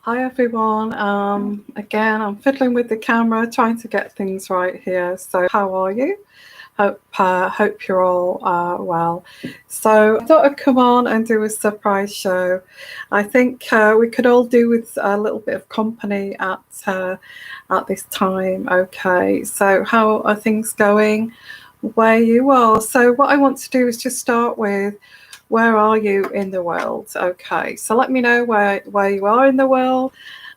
Hi everyone. Again, I'm fiddling with the camera, trying to get things right here. So, how are you? Hope you're all well. So, I thought I'd come on and do a surprise show. I think we could all do with a little bit of company at this time. Okay. So, how are things going where you are? So, what I want to do is just start with, where are you in the world? Okay, so let me know where you are in the world.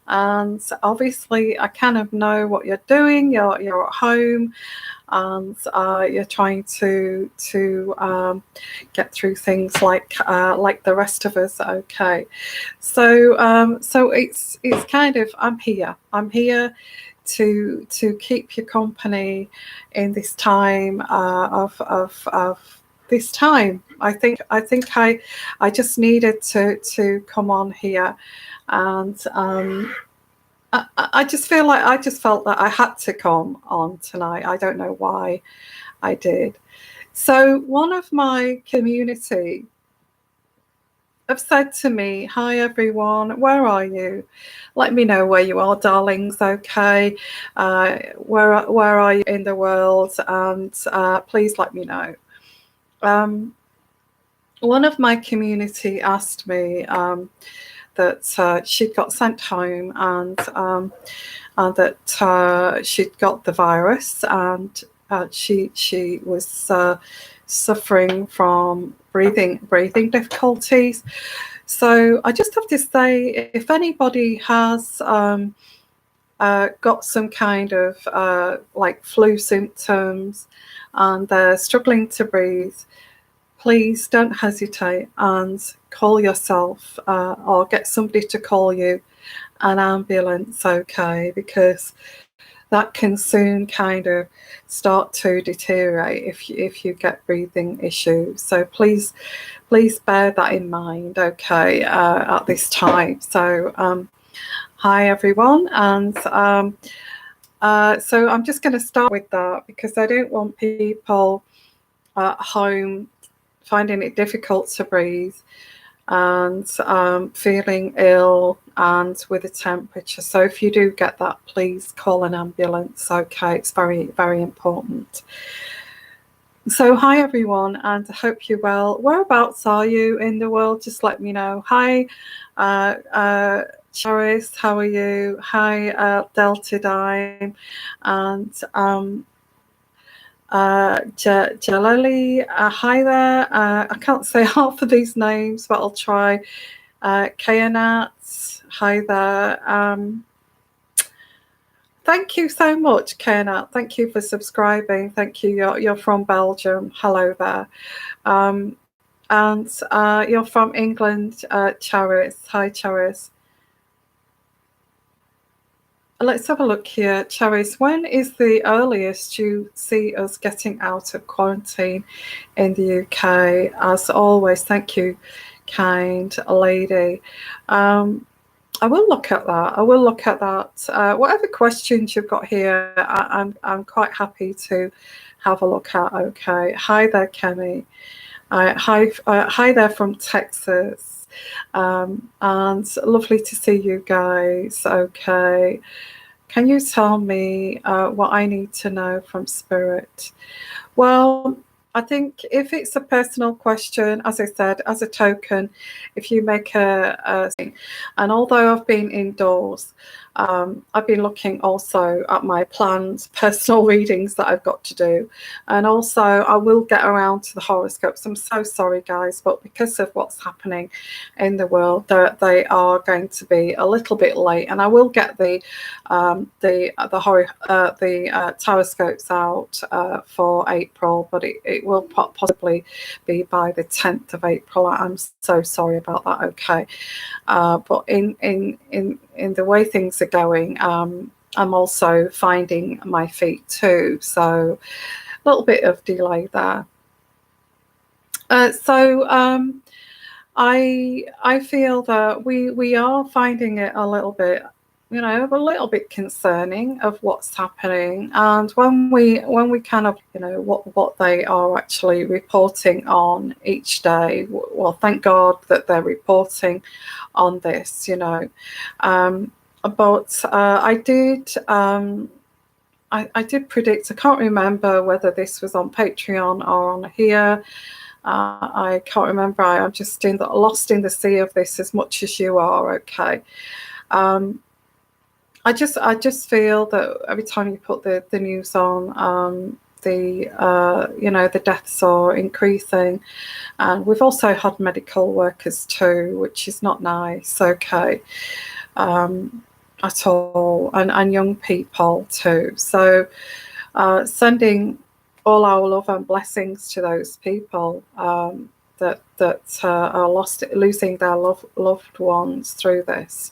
And obviously, I kind of know what you're doing. You're at home, and you're trying to get through things like the rest of us. Okay, so it's kind of, I'm here. I'm here to keep you company in this time of this time. I just needed to come on here, and I just felt that I had to come on tonight. I don't know why I did. So one of my community have said to me, "Hi everyone, where are you? Let me know where you are, darlings. Okay, where are you in the world? And please let me know." One of my community asked me that she'd got sent home, and that she'd got the virus, and she was suffering from breathing difficulties. So I just have to say, if anybody has got some kind of like flu symptoms and they're struggling to breathe, please don't hesitate and call yourself or get somebody to call you an ambulance, okay? Because that can soon kind of start to deteriorate if you get breathing issues. So please bear that in mind, okay, at this time. So hi everyone, and so I'm just going to start with that because I don't want people at home finding it difficult to breathe and feeling ill and with a temperature. So if you do get that, please call an ambulance. Okay, it's very, very important. So hi everyone, and I hope you're well. Whereabouts are you in the world? Just let me know. Hi, Charis, how are you? Hi, Delta Dime, and Jalali, hi there. I can't say half of these names, but I'll try. Kayanat, hi there. Thank you so much, Kayanat. Thank you for subscribing. Thank you. You're from Belgium. Hello there. And you're from England, Charis. Hi, Charis. Let's have a look here. Charis, when is the earliest you see us getting out of quarantine in the UK? As always, thank you, kind lady. I will look at that. I will look at that. Whatever questions you've got here, I'm quite happy to have a look at. Okay. Hi there, Kemi. Hi there from Texas. And lovely to see you guys. Okay. Can you tell me what I need to know from Spirit? Well, I think if it's a personal question, as I said, as a token, if you make a and although I've been indoors, I've been looking also at my planned personal readings that I've got to do. And also I will get around to the horoscopes. I'm so sorry, guys, but because of what's happening in the world, they are going to be a little bit late. And I will get the horoscopes out for April, but it will possibly be by the 10th of April. I'm so sorry about that. Okay. But in the way things are going, I'm also finding my feet too, so a little bit of delay there. I feel that we are finding it a little bit a little bit concerning of what's happening. And when we kind of, what they are actually reporting on each day, well, thank God that they're reporting on this, but I did predict, I can't remember whether this was on Patreon or on here. I can't remember. I'm just lost in the sea of this as much as you are. Okay. I just feel that every time you put the news on, the deaths are increasing, and we've also had medical workers too, which is not nice. Okay. At all, and young people too. So sending all our love and blessings to those people that are losing their loved ones through this.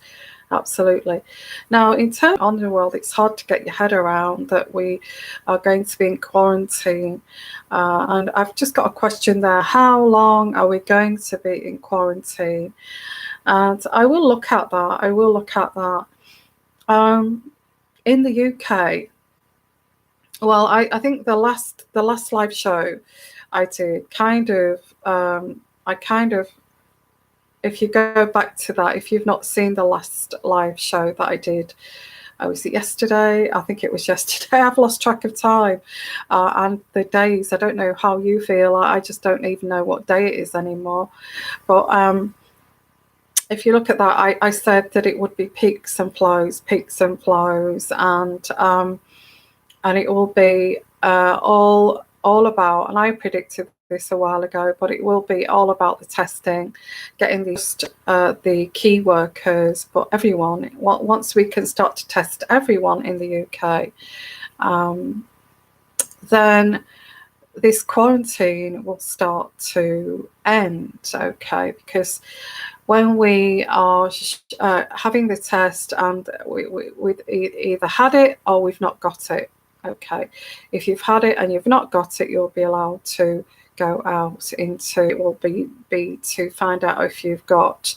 Absolutely. Now, in terms of the world, it's hard to get your head around that we are going to be in quarantine. And I've just got a question there. How long are we going to be in quarantine? And I will look at that. In the UK, well, I think the last live show I did if you go back to that, if you've not seen the last live show that I did, was it yesterday? I think it was yesterday. I've lost track of time and the days. I don't know how you feel. I just don't even know what day it is anymore. But if you look at that, I said that it would be peaks and flows, and it will be all about, and I predicted this a while ago, but it will be all about the testing, getting the key workers, but everyone. Once we can start to test everyone in the UK, then this quarantine will start to end, okay? Because when we are having the test and we've either had it or we've not got it, okay? If you've had it and you've not got it, you'll be allowed to go out into, it will be to find out if you've got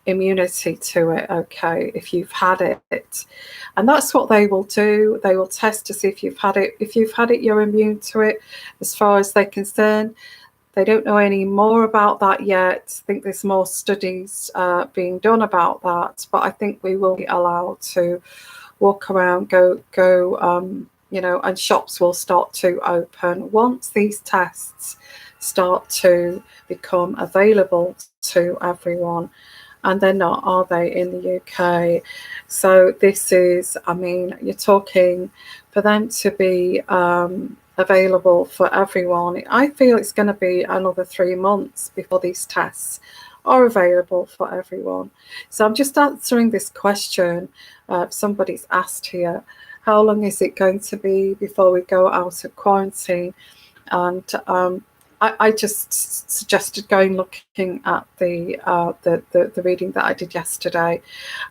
immunity to it, okay, if you've had it. And that's what they will do. They will test to see if you've had it. If you've had it, you're immune to it as far as they're concerned. They don't know any more about that yet. I think there's more studies being done about that, but I think we will be allowed to walk around, go and shops will start to open once these tests start to become available to everyone. And they're not, are they, in the UK? So this is, I mean, you're talking for them to be available for everyone. I feel it's going to be another 3 months before these tests are available for everyone. So I'm just answering this question. Somebody's asked here, how long is it going to be before we go out of quarantine? And I just suggested looking at the reading that I did yesterday,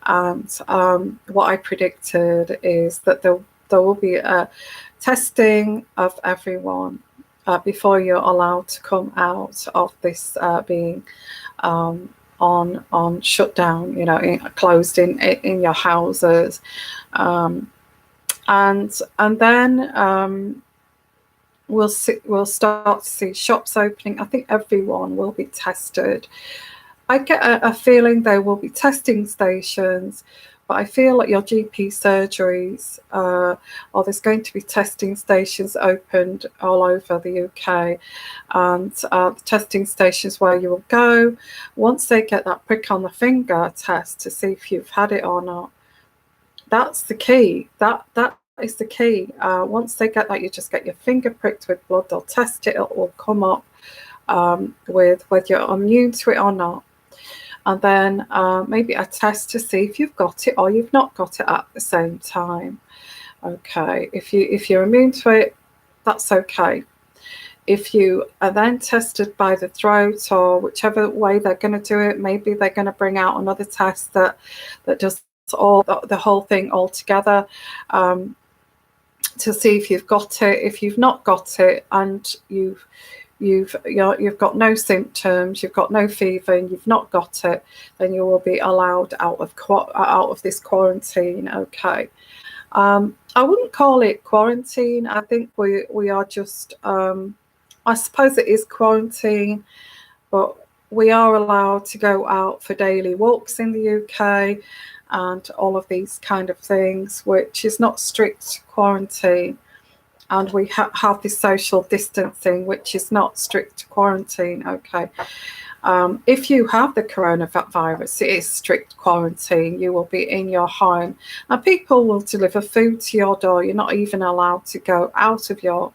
and what I predicted is that there will be a testing of everyone before you're allowed to come out of this being on shutdown, closed in your houses, and then we'll start to see shops opening. I think everyone will be tested. I get a feeling there will be testing stations, but I feel like your GP surgeries, or there's going to be testing stations opened all over the UK, and the testing stations where you will go once they get that prick on the finger test to see if you've had it or not. That's the key. That is the key. Once they get that, you just get your finger pricked with blood. They'll test it. It will come up with whether you're immune to it or not. And then maybe a test to see if you've got it or you've not got it at the same time. Okay, if you're immune to it, that's okay. If you are then tested by the throat or whichever way they're going to do it, maybe they're going to bring out another test that does the whole thing all together, to see if you've got it. If you've not got it and you've you've got no symptoms, you've got no fever, and you've not got it, then you will be allowed out of this quarantine. Okay. I wouldn't call it quarantine. I think we are just, I suppose it is quarantine, but we are allowed to go out for daily walks in the UK and all of these kind of things, which is not strict quarantine. And we have this social distancing, which is not strict quarantine. Okay. If you have the coronavirus, it is strict quarantine. You will be in your home, and people will deliver food to your door. You're not even allowed to go out of your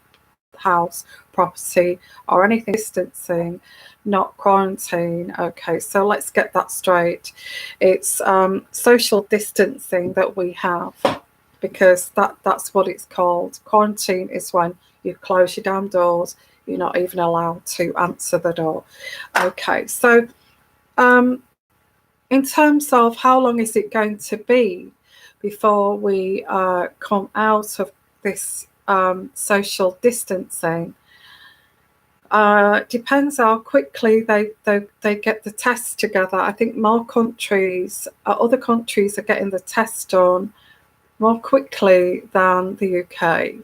house, property, or anything. Distancing, not quarantine. Okay, so let's get that straight. It's social distancing that we have, because that's what it's called. Quarantine is when you close your damn doors. You're not even allowed to answer the door. Okay, so in terms of how long is it going to be before we come out of this social distancing, depends how quickly they get the tests together. I think more countries, other countries are getting the test done more quickly than the UK.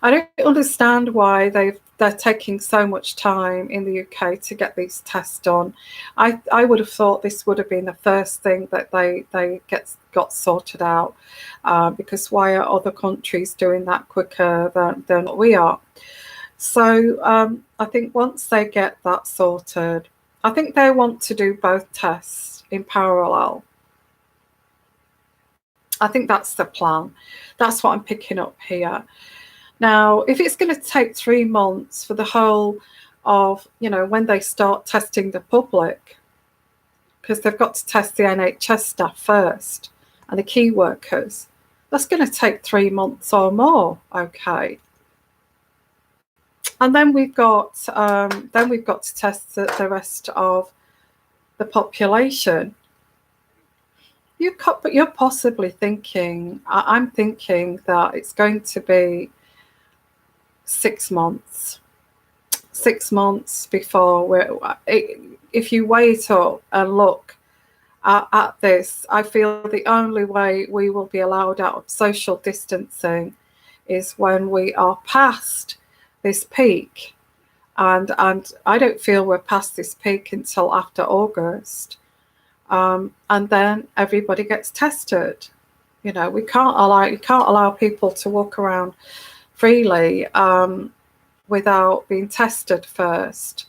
I don't understand why they're taking so much time in the UK to get these tests done. I would have thought this would have been the first thing that they got sorted out, because why are other countries doing that quicker than we are? So I think once they get that sorted, I think they want to do both tests in parallel. I think that's the plan. That's what I'm picking up here. Now, if it's going to take 3 months for the whole of, when they start testing the public, because they've got to test the NHS staff first and the key workers, that's going to take 3 months or more. Okay. And then we've got to test the rest of the population. You're possibly thinking, I'm thinking that it's going to be 6 months. 6 months before if you wait up and look at this, I feel the only way we will be allowed out of social distancing is when we are past this peak. And I don't feel we're past this peak until after August. And then everybody gets tested. We can't allow people to walk around freely without being tested first.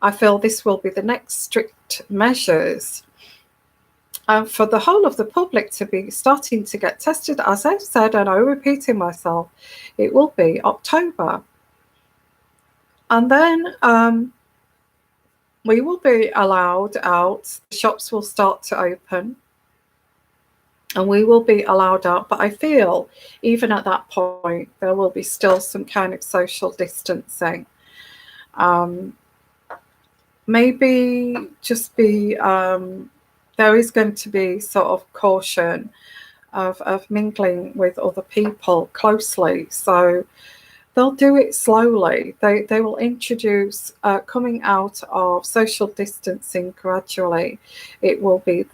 I feel this will be the next strict measures for the whole of the public to be starting to get tested. As I've said, and I'm repeating myself, it will be October. And then we will be allowed out. The shops will start to open. And we will be allowed out, but I feel even at that point, there will be still some kind of social distancing. Maybe just be, there is going to be sort of caution of mingling with other people closely. So they'll do it slowly. They will introduce coming out of social distancing gradually. It will be,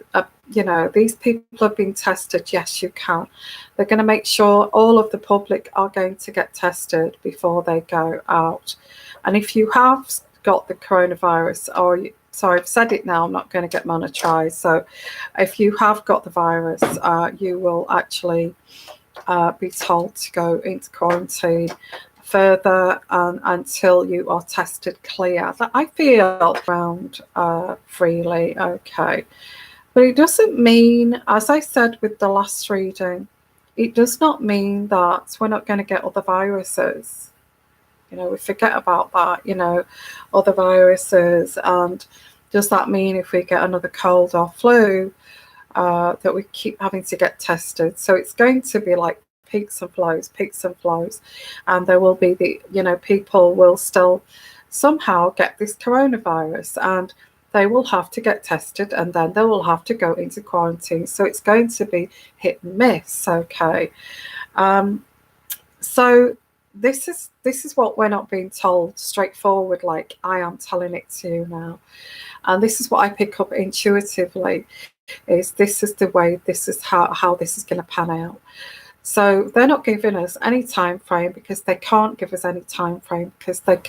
these people have been tested. Yes, you can. They're going to make sure all of the public are going to get tested before they go out. And if you have got the coronavirus, I've said it now, I'm not going to get monetized. So if you have got the virus, you will actually be told to go into quarantine further until you are tested clear. I feel around freely, okay. But it doesn't mean, as I said with the last reading, it does not mean that we're not going to get other viruses. We forget about that, other viruses. And does that mean if we get another cold or flu, that we keep having to get tested? So it's going to be like peaks and flows, and there will be people will still somehow get this coronavirus, and they will have to get tested, and then they will have to go into quarantine. So it's going to be hit and miss. Okay, so this is what we're not being told straightforward, like I am telling it to you now. And this is what I pick up intuitively, is this is the way, this is how this is going to pan out. So they're not giving us any time frame, because they can't give us any time frame, because they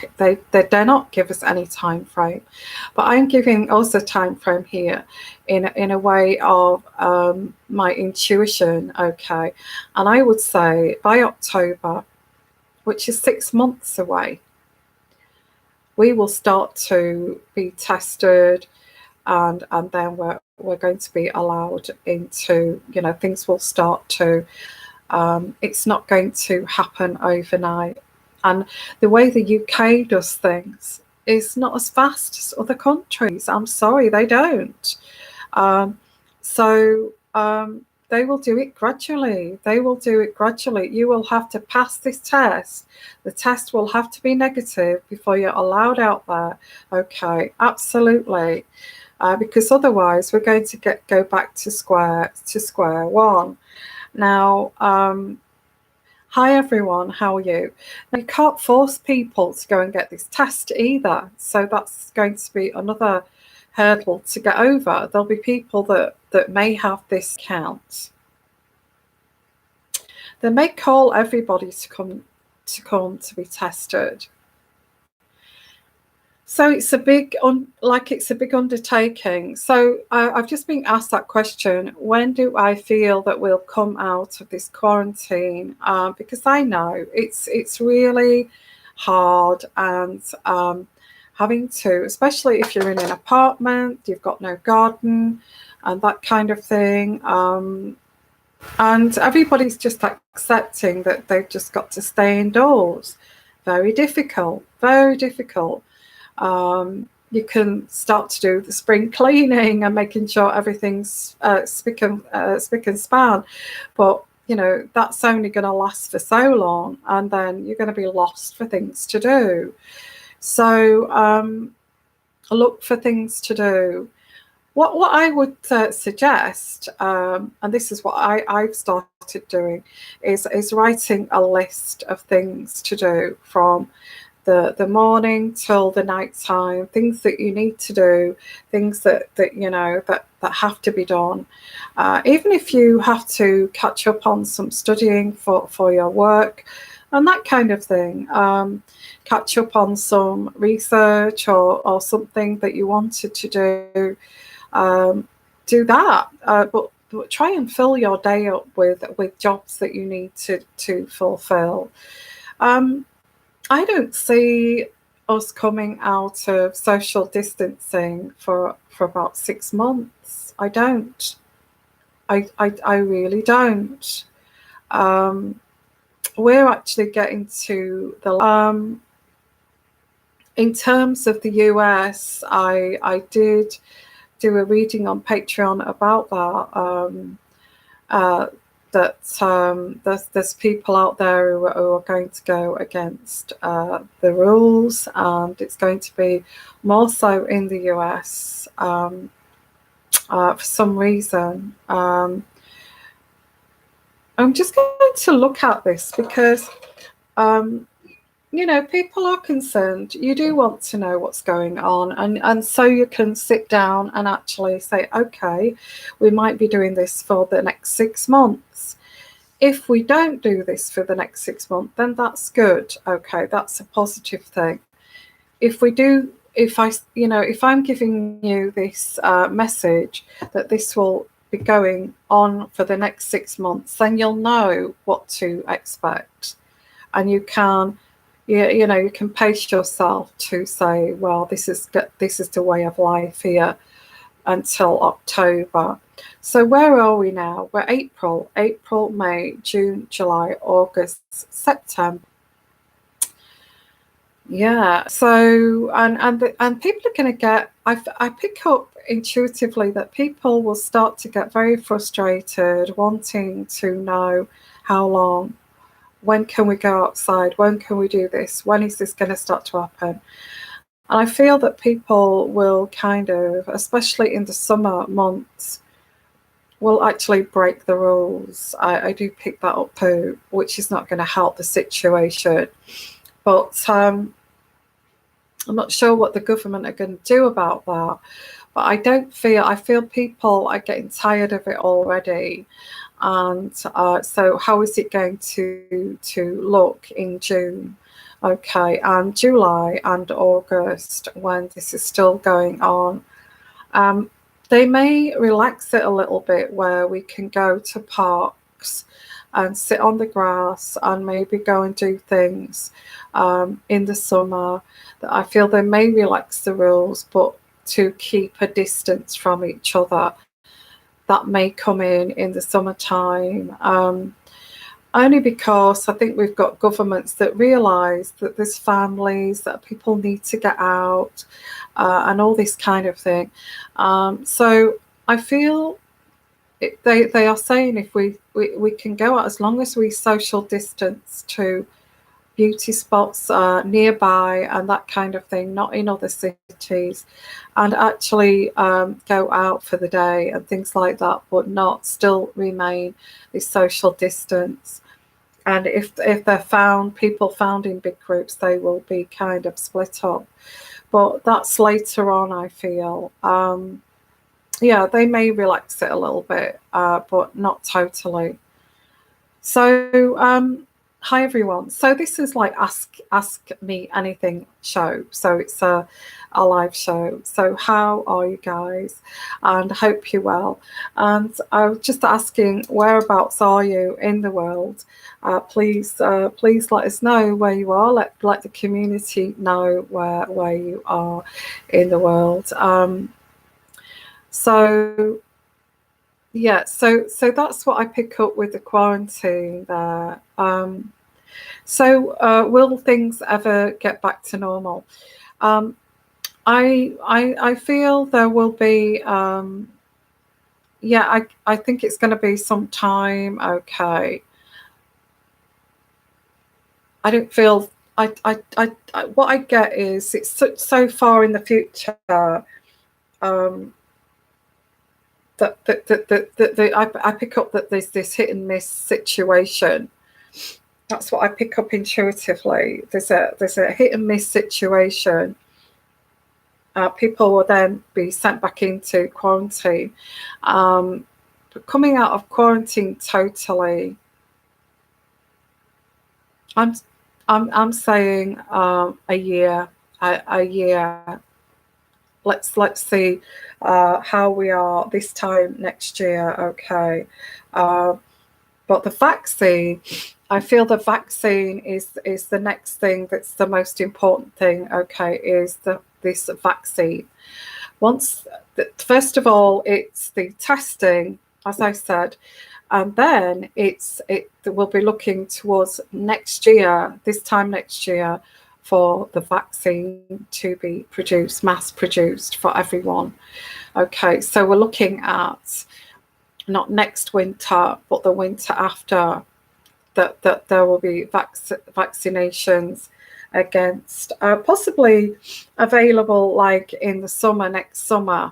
dare not give us any time frame. But I'm giving also time frame here in a way of my intuition, okay? And I would say by October, which is 6 months away, we will start to be tested, and then we're going to be allowed into, things will start to, it's not going to happen overnight. And the way the UK does things is not as fast as other countries. I'm sorry, they don't. So they will do it gradually. You will have to pass this test. The test will have to be negative before you're allowed out there. Okay, absolutely. Because otherwise we're going to go back to square one. Now, hi everyone, how are you? Now, you can't force people to go and get this test either, so that's going to be another hurdle to get over. There'll be people that may have this count. They may call everybody to come to be tested. So it's a big undertaking. So I've just been asked that question: when do I feel that we'll come out of this quarantine? Because I know it's really hard, and having to, especially if you're in an apartment, you've got no garden, and that kind of thing. And everybody's just accepting that they've just got to stay indoors. Very difficult, very difficult. You can start to do the spring cleaning and making sure everything's spick and span, but that's only going to last for so long, and then you're going to be lost for things to do. So look for things to do. What I would suggest, and this is what I've started doing, is writing a list of things to do from the morning till the night time, things that you need to do, things that have to be done. Even if you have to catch up on some studying for your work and that kind of thing, catch up on some research or something that you wanted to do that. But try and fill your day up with jobs that you need to fulfill. I don't see us coming out of social distancing for about 6 months. I don't. I really don't. We're actually getting to the in terms of the US, I did do a reading on Patreon about that. There's people out there who are going to go against the rules, and it's going to be more so in the US for some reason. I'm just going to look at this because people are concerned. You do want to know what's going on, and so you can sit down and actually say, okay, we might be doing this for the next 6 months. If we don't do this for the next 6 months, then that's good. Okay, that's a positive thing. If we do, if I'm giving you this message that this will be going on for the next 6 months, then you'll know what to expect, and you can pace yourself to say, well, this is the way of life here until October. So where are we now? We're April, May, June, July, August, September. Yeah. So and people are going to get. I pick up intuitively that people will start to get very frustrated, wanting to know how long. When can we go outside? When can we do this? When is this going to start to happen? And I feel that people will kind of, especially in the summer months, will actually break the rules. I do pick that up too, which is not going to help the situation. But I'm not sure what the government are going to do about that. But I feel people are getting tired of it already. And so how is it going to look in June? Okay, and July and August, when this is still going on. They may relax it a little bit, where we can go to parks and sit on the grass and maybe go and do things in the summer. That I feel they may relax the rules, but to keep a distance from each other. That may come in the summertime. Only because I think we've got governments that realise that there's families, that people need to get out, and all this kind of thing. So I feel they are saying if we can go out, as long as we social distance to beauty spots nearby and that kind of thing, not in other cities, and actually go out for the day and things like that, but not still remain this social distance. And if they're people found in big groups, they will be kind of split up. But that's later on, I feel. Yeah, they may relax it a little bit, but not totally. So, hi everyone. So this is like Ask Me Anything show. So it's a live show. So how are you guys? And I hope you're well. And I was just asking, whereabouts are you in the world? Please let us know where you are. Let the community know where you are in the world. So yeah, so that's what I pick up with the quarantine there. So will things ever get back to normal? I feel there will be. Yeah, I think it's going to be some time. Okay. I don't feel. What I get is it's so far in the future. I pick up that there's this hit and miss situation. That's what I pick up intuitively. There's a hit and miss situation. People will then be sent back into quarantine. But coming out of quarantine totally, I'm saying a year. A year. Let's see how we are this time next year. Okay, but the vaccine, I feel the vaccine is the next thing. That's the most important thing. Okay, is this vaccine. First of all, it's the testing, as I said, and then we'll be looking towards next year, this time next year, for the vaccine to be produced, mass produced for everyone. Okay, so we're looking at not next winter, but the winter after, that there will be vaccinations against, possibly available like in the summer, next summer,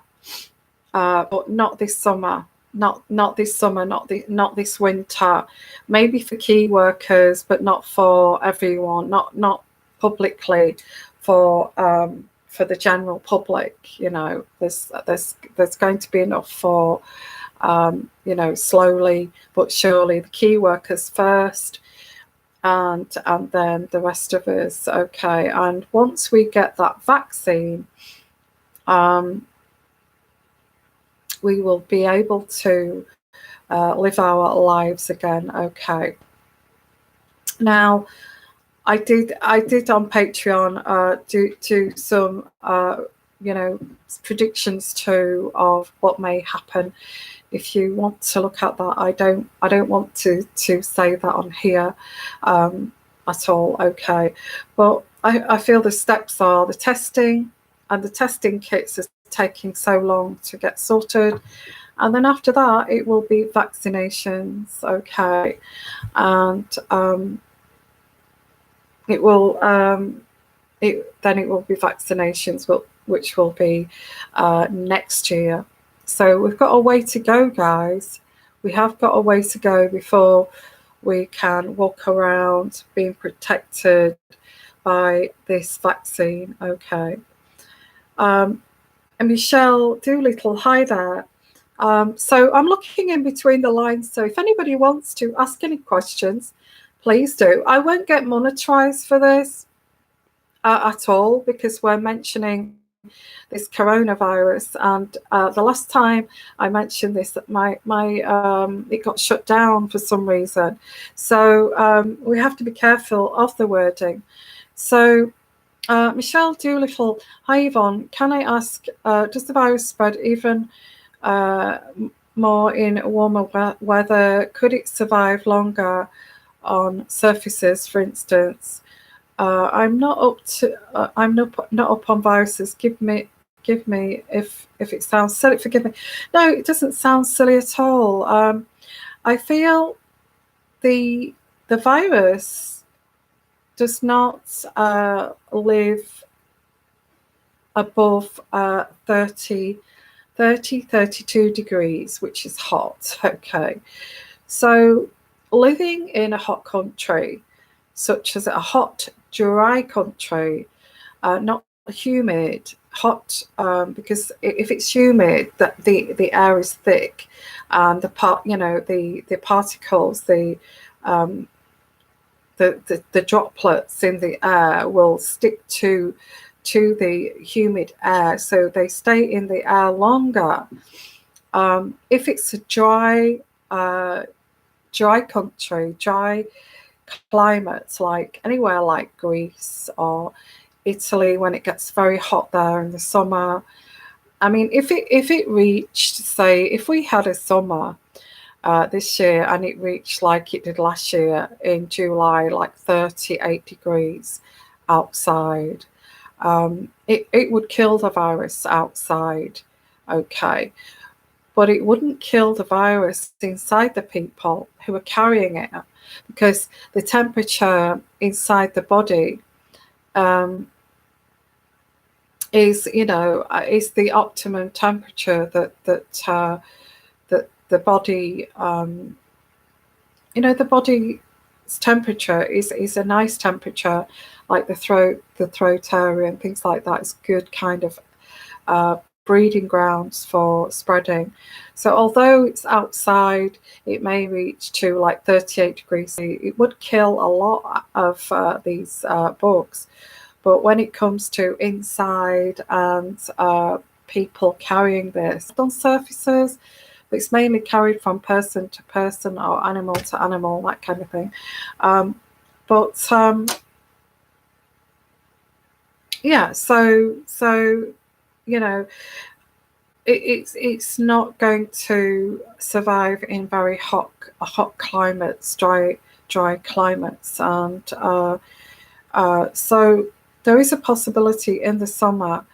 but not this summer. Not this summer, not this winter. Maybe for key workers, but not for everyone. Not publicly for the general public. You know, there's going to be enough for you know, slowly but surely, the key workers first, and then the rest of us. Okay, and once we get that vaccine, we will be able to live our lives again. Okay. Now, I did on Patreon do some you know, predictions too of what may happen. If you want to look at that, I don't want to say that on here at all. Okay, but I feel the steps are the testing, and the testing kits are taking so long to get sorted, and then after that it will be vaccinations. Okay, and it will it will be vaccinations, which will be next year. So we've got a way to go, guys. We have got a way to go before we can walk around being protected by this vaccine. Okay. And Michelle Doolittle, hi there. So I'm looking in between the lines. So if anybody wants to ask any questions, please do. I won't get monetized for this at all, because we're mentioning this coronavirus, and the last time I mentioned this, that my it got shut down for some reason. So we have to be careful of the wording. So Michelle Doolittle, hi Yvonne, can I ask, does the virus spread even more in warmer weather? Could it survive longer on surfaces, for instance? I'm not up to. I'm not up on viruses. Give me if it sounds silly. Forgive me. No, it doesn't sound silly at all. I feel the virus does not live above 32 degrees, which is hot. Okay, so living in a hot country, such as a hot, dry country, not humid, hot, because if it's humid, that the air is thick, and the particles, the droplets in the air will stick to the humid air, so they stay in the air longer. If it's a dry country, dry climate, like anywhere like Greece or Italy, when it gets very hot there in the summer. I mean, if it reached, say, if we had a summer this year and it reached like it did last year in July, like 38 degrees outside, it would kill the virus outside, okay, but it wouldn't kill the virus inside the people who are carrying it, because the temperature inside the body is the optimum temperature that the body, the body's temperature is a nice temperature, like the throat area and things like that is good kind of breeding grounds for spreading. So although it's outside, it may reach to like 38 degrees. It would kill a lot of these bugs. But when it comes to inside and people carrying this on surfaces, it's mainly carried from person to person or animal to animal, that kind of thing. Yeah, so it's not going to survive in very hot climates, dry climates, and so there is a possibility in the summer,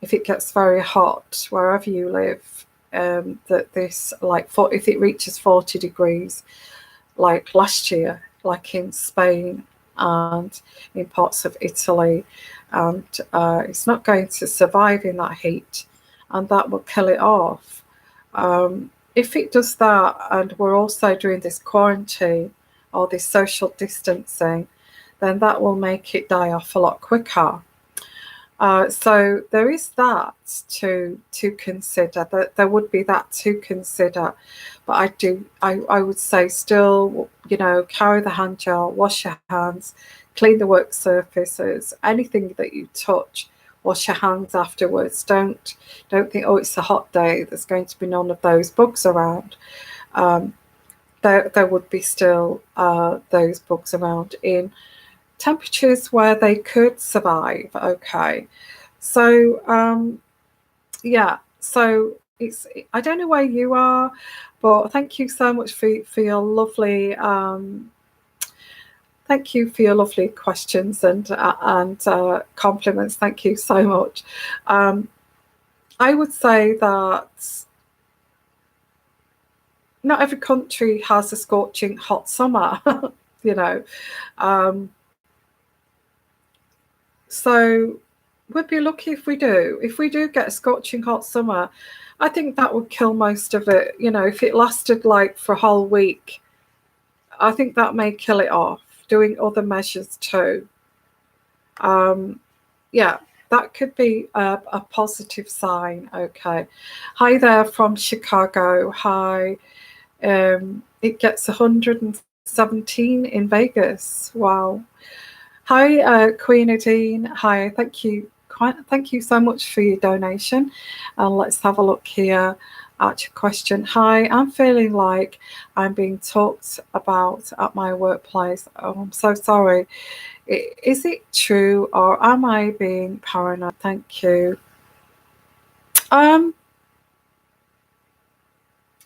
if it gets very hot wherever you live, that this, like, if it reaches 40 degrees, like last year, like in Spain and in parts of Italy, and it's not going to survive in that heat, and that will kill it off. If it does that, and we're also doing this quarantine or this social distancing, then that will make it die off a lot quicker. So there is that to consider. That there would be that to consider, but I would say still, carry the hand gel, wash your hands, clean the work surfaces, anything that you touch, wash your hands afterwards. Don't think, oh, it's a hot day, there's going to be none of those bugs around. There would be still those bugs around in temperatures where they could survive. Okay, so yeah, so I don't know where you are, but thank you so much for your lovely thank you for your lovely questions and compliments. Thank you so much. I would say that not every country has a scorching hot summer. So we'd be lucky if we do. If we do get a scorching hot summer, I think that would kill most of it. You know, if it lasted like for a whole week, I think that may kill it off. Doing other measures too. Yeah, that could be a positive sign. Okay. Hi there from Chicago. Hi. It gets 117 in Vegas. Wow. Hi, Queen Nadine. Hi. Thank you. Thank you so much for your donation. And let's have a look here at your question. Hi, I'm feeling like I'm being talked about at my workplace. Oh, I'm so sorry. Is it true or am I being paranoid? Thank you.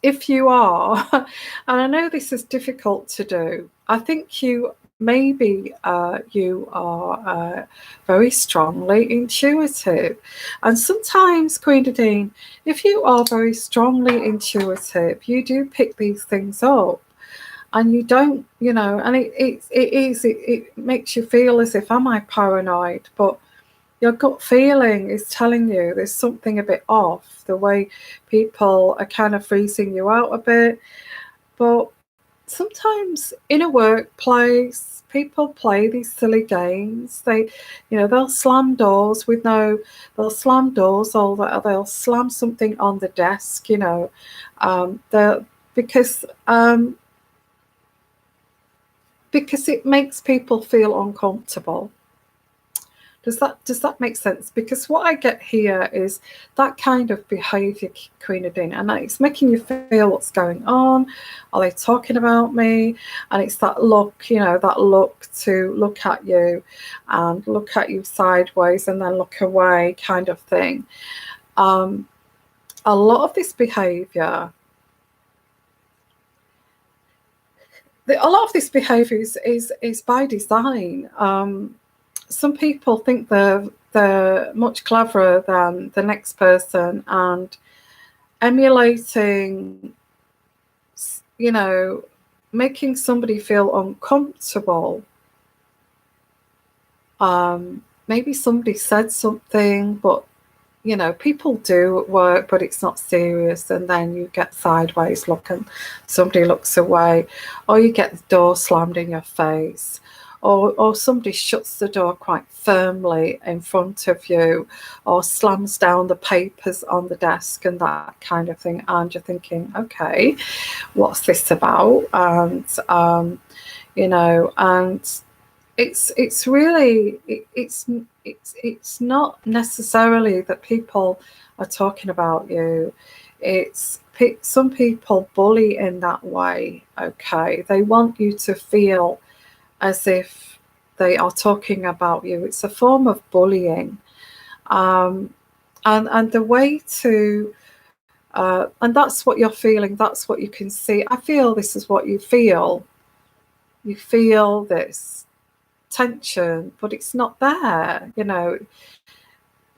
If you are, and I know this is difficult to do, I think maybe you are very strongly intuitive. And sometimes, Queen Nadine, if you are very strongly intuitive, you do pick these things up. And you don't, and it makes you feel as if, am I paranoid? But your gut feeling is telling you there's something a bit off, the way people are kind of freezing you out a bit. But sometimes in a workplace, people play these silly games. They'll slam doors they'll slam doors, or they'll slam something on the desk, because it makes people feel uncomfortable. Does that make sense? Because what I get here is that kind of behaviour, Queen Nadine, and it's making you feel what's going on. Are they talking about me? And it's that look, to look at you and look at you sideways and then look away kind of thing. A lot of this behaviour is by design. Some people think they're much cleverer than the next person, and emulating, making somebody feel uncomfortable. Maybe somebody said something, but people do at work, but it's not serious, and then you get sideways look and somebody looks away, or you get the door slammed in your face, or somebody shuts the door quite firmly in front of you, or slams down the papers on the desk and that kind of thing, and you're thinking, okay, what's this about? And and it's really it's not necessarily that people are talking about you. It's some people bully in that way. Okay, they want you to feel as if they are talking about you. It's a form of bullying, and the way to and that's what you're feeling. That's what you can see. I feel this is what you feel. You feel this tension, but it's not there.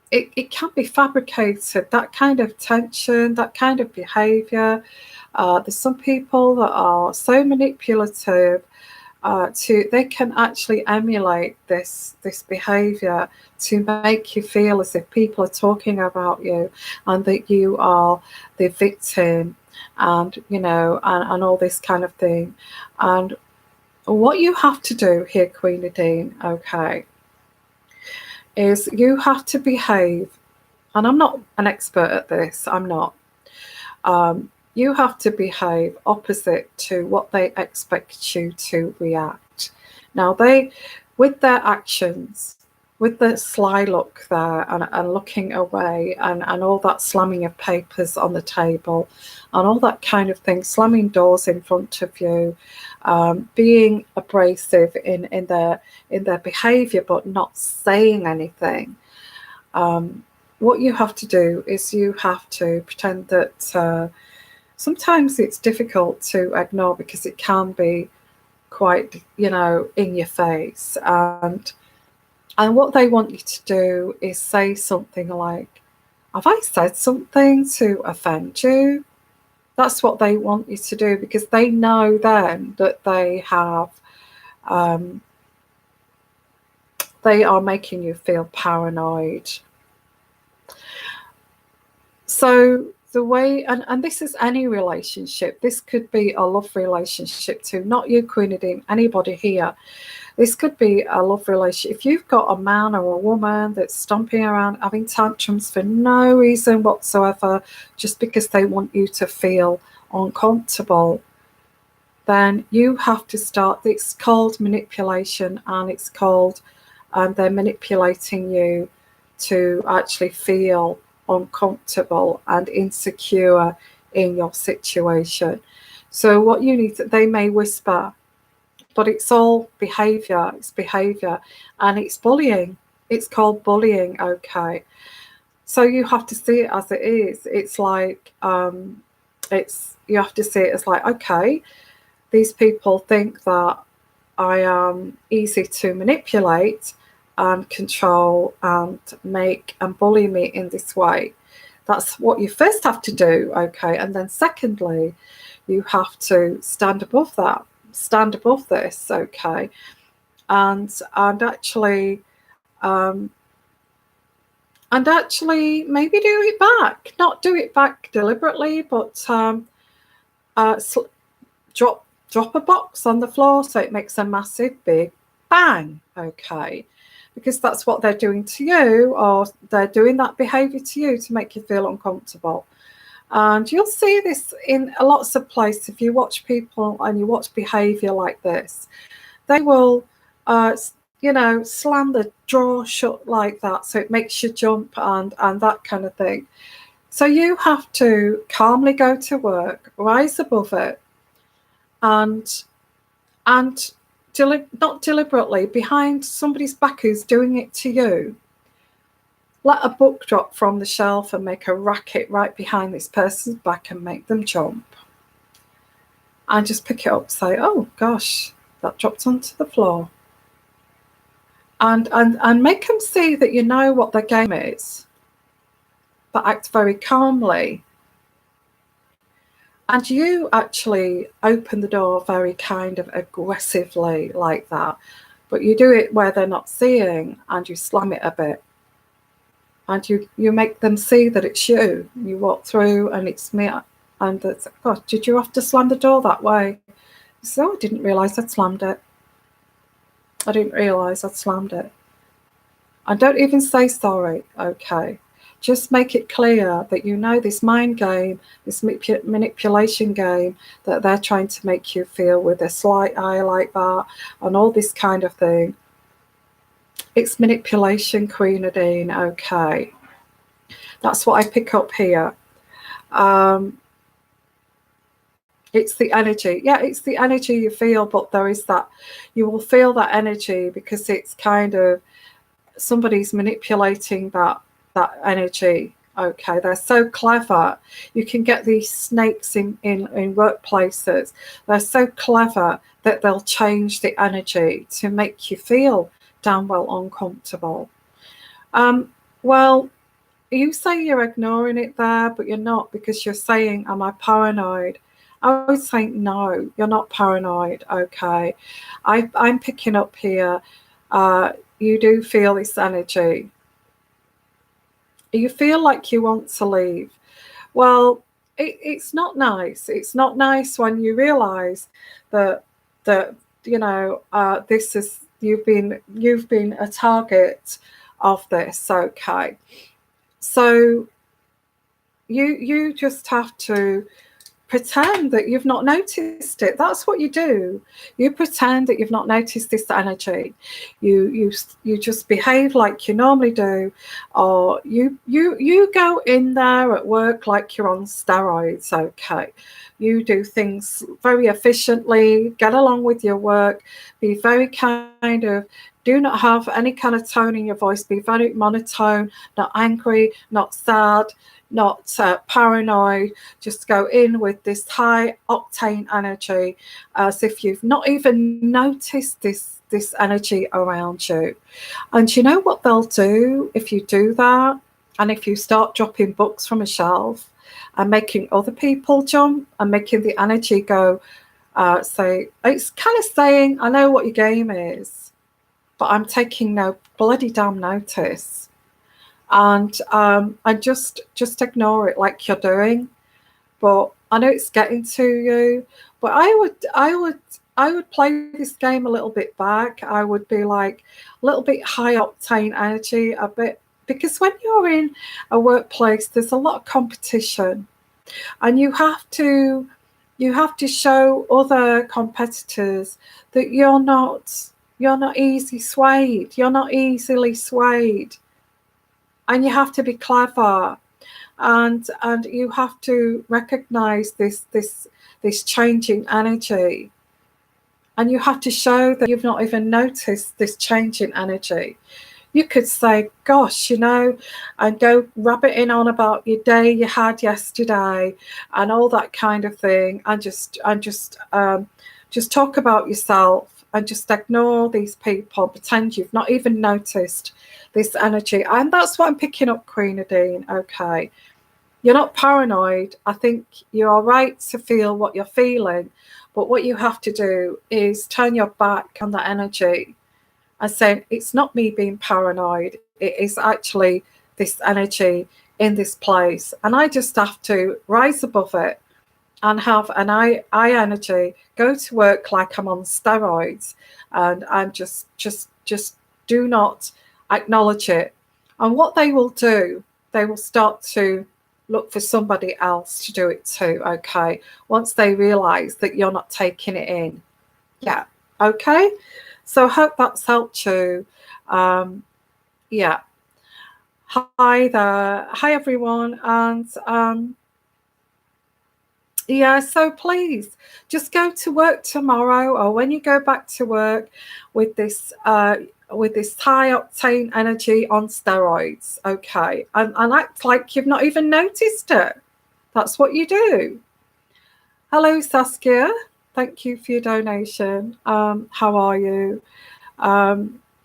It can be fabricated, that kind of tension, that kind of behavior. There's some people that are so manipulative, they can actually emulate this behavior to make you feel as if people are talking about you and that you are the victim, and and all this kind of thing. And what you have to do here, Queen Nadine, okay, is you have to behave, and I'm not an expert at this, I'm not. You have to behave opposite to what they expect you to react. Now, with their actions, with the sly look there and looking away and all that slamming of papers on the table and all that kind of thing, slamming doors in front of you, being abrasive in their behaviour but not saying anything. What you have to do is you have to pretend that sometimes it's difficult to ignore because it can be quite, in your face. And what they want you to do is say something like, have I said something to offend you? That's what they want you to do, because they know then that they have they are making you feel paranoid. So the way, and this is any relationship, this could be a love relationship too, not you, Queen Nadine, anybody here. This could be a love relationship. If you've got a man or a woman that's stomping around having tantrums for no reason whatsoever, just because they want you to feel uncomfortable, then you have to start. It's called manipulation, and it's called they're manipulating you to actually feel uncomfortable and insecure in your situation. So what you need to, they may whisper, but it's all behavior. It's behavior, and it's bullying. It's called bullying. Okay, so you have to see it as it is. It's like you have to see it as like, okay, these people think that I am easy to manipulate and control and make and bully me in this way. That's what you first have to do, okay? And then secondly, you have to stand above that, stand above this, okay? And actually maybe do it back. Not do it back deliberately, but drop a box on the floor so it makes a massive big bang, okay? Because that's what they're doing to you, or they're doing that behavior to you to make you feel uncomfortable. And you'll see this in lots of places. If you watch people and you watch behavior like this, they will slam the drawer shut like that so it makes you jump and that kind of thing. So you have to calmly go to work, rise above it, and not deliberately, behind somebody's back who's doing it to you, let a book drop from the shelf and make a racket right behind this person's back and make them jump. And just pick it up, say, oh gosh, that dropped onto the floor. And make them see that you know what their game is, but act very calmly. And you actually open the door very kind of aggressively like that, but you do it where they're not seeing, and you slam it a bit. And you make them see that it's you. You walk through and it's me. And it's, God, did you have to slam the door that way? So I didn't realise I'd slammed it. I didn't realise I'd slammed it. And don't even say sorry, okay? Just make it clear that you know this mind game, this manipulation game that they're trying to make you feel with a slight eye like that and all this kind of thing. It's manipulation, Queen Nadine, okay. That's what I pick up here. It's the energy. Yeah, it's the energy you feel, but there is that, you will feel that energy because it's kind of somebody's manipulating that energy. Okay, they're so clever. You can get these snakes in workplaces. They're so clever that they'll change the energy to make you feel damn well uncomfortable. Well, you say you're ignoring it there, but you're not, because you're saying, am I paranoid? I would say no, you're not paranoid. Okay, I'm picking up here, you do feel this energy. You feel like you want to leave. Well, it's not nice. It's not nice when you realize that this is, you've been a target of this. Okay, so you just have to pretend that you've not noticed it. That's what you do. You pretend that you've not noticed this energy. You just behave like you normally do, or you go in there at work like you're on steroids. Okay, you do things very efficiently, get along with your work, be very kind of, do not have any kind of tone in your voice, be very monotone, not angry, not sad, not paranoid. Just go in with this high octane energy, as if you've not even noticed this energy around you. And you know what they'll do if you do that, and if you start dropping books from a shelf and making other people jump and making the energy go, say, it's kind of saying, I know what your game is. but I'm taking no bloody damn notice. And I just ignore it like you're doing. But I know it's getting to you. But I would play this game a little bit back. I would be like a little bit high octane energy, a bit, because when you're in a workplace, there's a lot of competition, and you have to show other competitors that you're not easy swayed. You're not easily swayed, and you have to be clever, and you have to recognize this changing energy, and you have to show that you've not even noticed this change in energy. You could say, gosh, and go rabbiting on about your day you had yesterday and all that kind of thing, and just talk about yourself and just ignore these people, pretend you've not even noticed this energy. And that's what I'm picking up, Queen Nadine. Okay, you're not paranoid. I think you're right to feel what you're feeling, but what you have to do is turn your back on that energy and say, it's not me being paranoid, it is actually this energy in this place, and I just have to rise above it and have an I energy, go to work like I'm on steroids, and just do not acknowledge it. And what they will do, they will start to look for somebody else to do it too, okay, once they realize that you're not taking it in. Yeah, okay. So I hope that's helped you. Yeah. Hi there. Hi, everyone. And yeah, so please just go to work tomorrow, or when you go back to work, with this high octane energy on steroids, okay, and act like you've not even noticed it. That's what you do. Hello, Saskia. Thank you for your donation. How are you?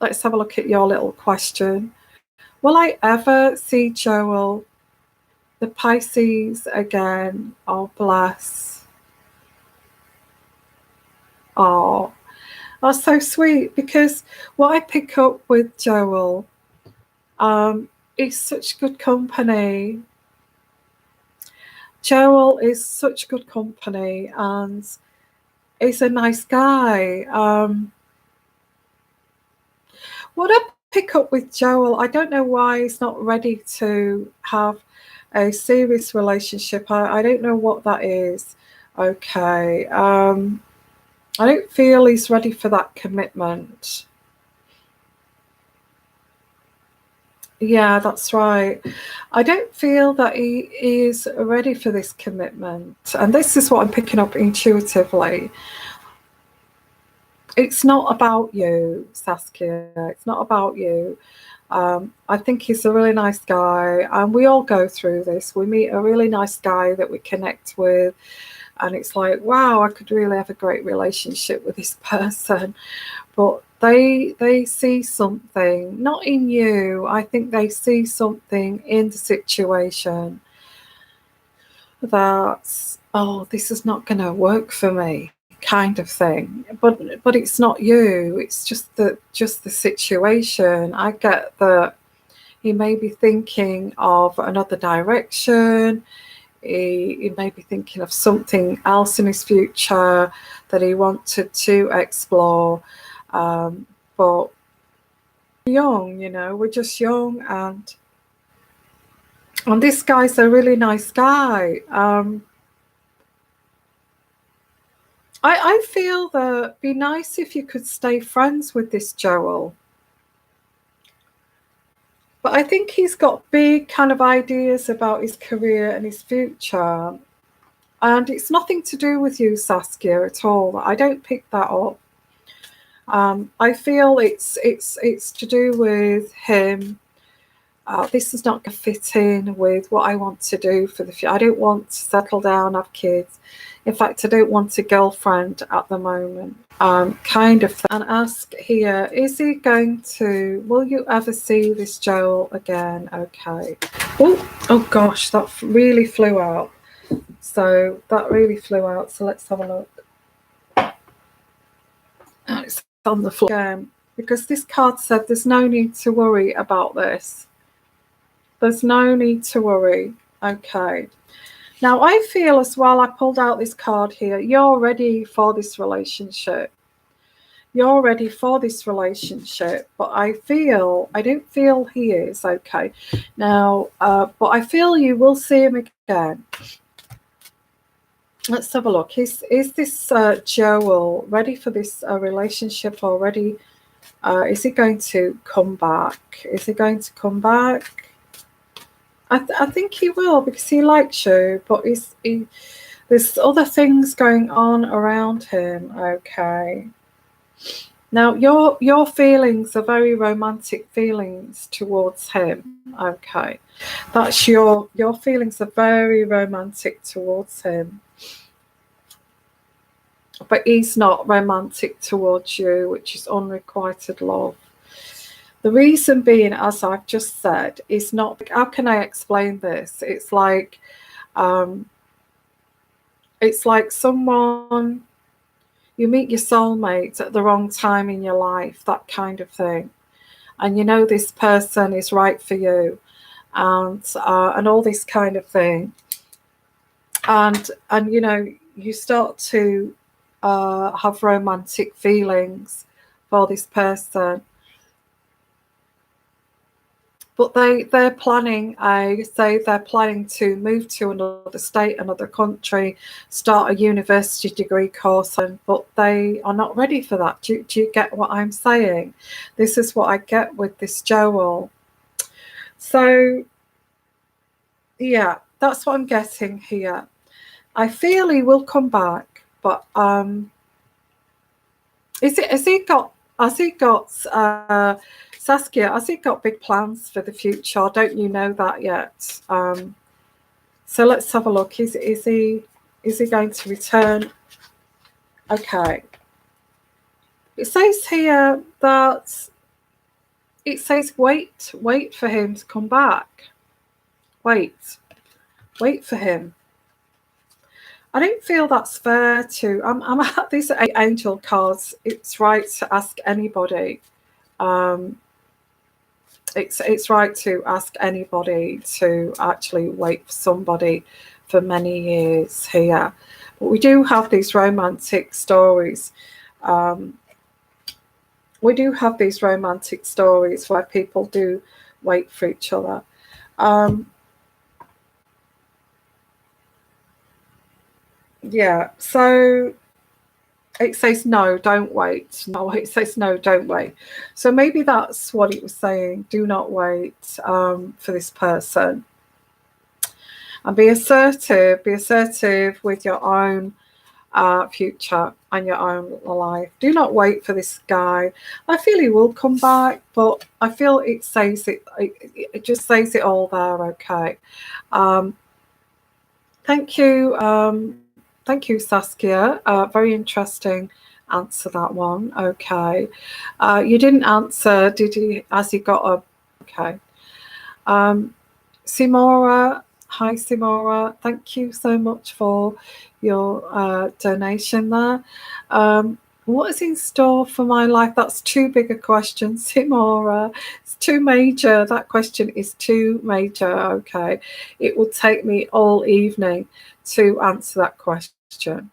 Let's have a look at your little question. Will I ever see Joel, the Pisces, again? Oh, bless. Oh, that's so sweet, because what I pick up with Joel is such good company. Joel is such good company, and he's a nice guy. What I pick up with Joel, I don't know why he's not ready to have a serious relationship. I don't know what that is. Okay. I don't feel he's ready for that commitment. Yeah, that's right. I don't feel that he is ready for this commitment. And this is what I'm picking up intuitively. It's not about you, Saskia. It's not about you. I think he's a really nice guy, and we all go through this. We meet a really nice guy that we connect with, and it's like, wow, I could really have a great relationship with this person. But they see something, not in you. I think they see something in the situation that, oh, this is not going to work for me, kind of thing. But it's not you. It's just the situation. I get that he may be thinking of another direction. He may be thinking of something else in his future that he wanted to explore. But young, we're just young, and this guy's a really nice guy. I feel that it'd be nice if you could stay friends with this Joel. But I think he's got big kind of ideas about his career and his future. And it's nothing to do with you, Saskia, at all. I don't pick that up. I feel it's to do with him. This is not going to fit in with what I want to do for the future. I don't want to settle down, have kids. In fact, I don't want a girlfriend at the moment. Kind of. And ask here, will you ever see this Joel again? Okay. Oh gosh, that really flew out. So let's have a look. Oh, it's on the floor again. because this card said there's no need to worry about this. There's no need to worry. Okay. Now, I feel as well, I pulled out this card here, you're ready for this relationship. You're ready for this relationship, but I don't feel he is, okay. Now, but I feel you will see him again. Let's have a look. Is this Joel ready for this relationship already? Is he going to come back? Is he going to come back? I think he will, because he likes you, but there's other things going on around him. Okay. Now your feelings are very romantic feelings towards him. Okay, that's your feelings are very romantic towards him, but he's not romantic towards you, which is unrequited love. The reason being, as I've just said, is not, how can I explain this? It's like someone, you meet your soulmate at the wrong time in your life, that kind of thing. And you know this person is right for you, and all this kind of thing. And you know, you start to have romantic feelings for this person. But they're planning, they're planning to move to another state, another country, start a university degree course, but they are not ready for that. Do you get what I'm saying? This is what I get with this Joel. So, yeah, that's what I'm getting here. I feel he will come back, but has he got Saskia, has he got big plans for the future? Don't you know that yet? So let's have a look. Is he going to return? Okay. It says here that it says wait for him to come back. Wait for him. I don't feel that's fair to. I'm at these angel cards. It's right to ask anybody. It's right to ask anybody to actually wait for somebody for many years here. But we do have these romantic stories. We do have these romantic stories where people do wait for each other. Yeah, so it says no, don't wait. No, it says no, don't wait. So maybe that's what it was saying. Do not wait for this person. And be assertive. Be assertive with your own future and your own life. Do not wait for this guy. I feel he will come back, but I feel it says it. It just says it all there. Okay. Thank you. Thank you, Saskia. Very interesting answer, that one. Okay. You didn't answer, did you? Has he got a... Okay. Simora. Hi, Simora. Thank you so much for your donation there. What is in store for my life? That's too big a question, Simora. It's too major. That question is too major. Okay. It would take me all evening to answer that question.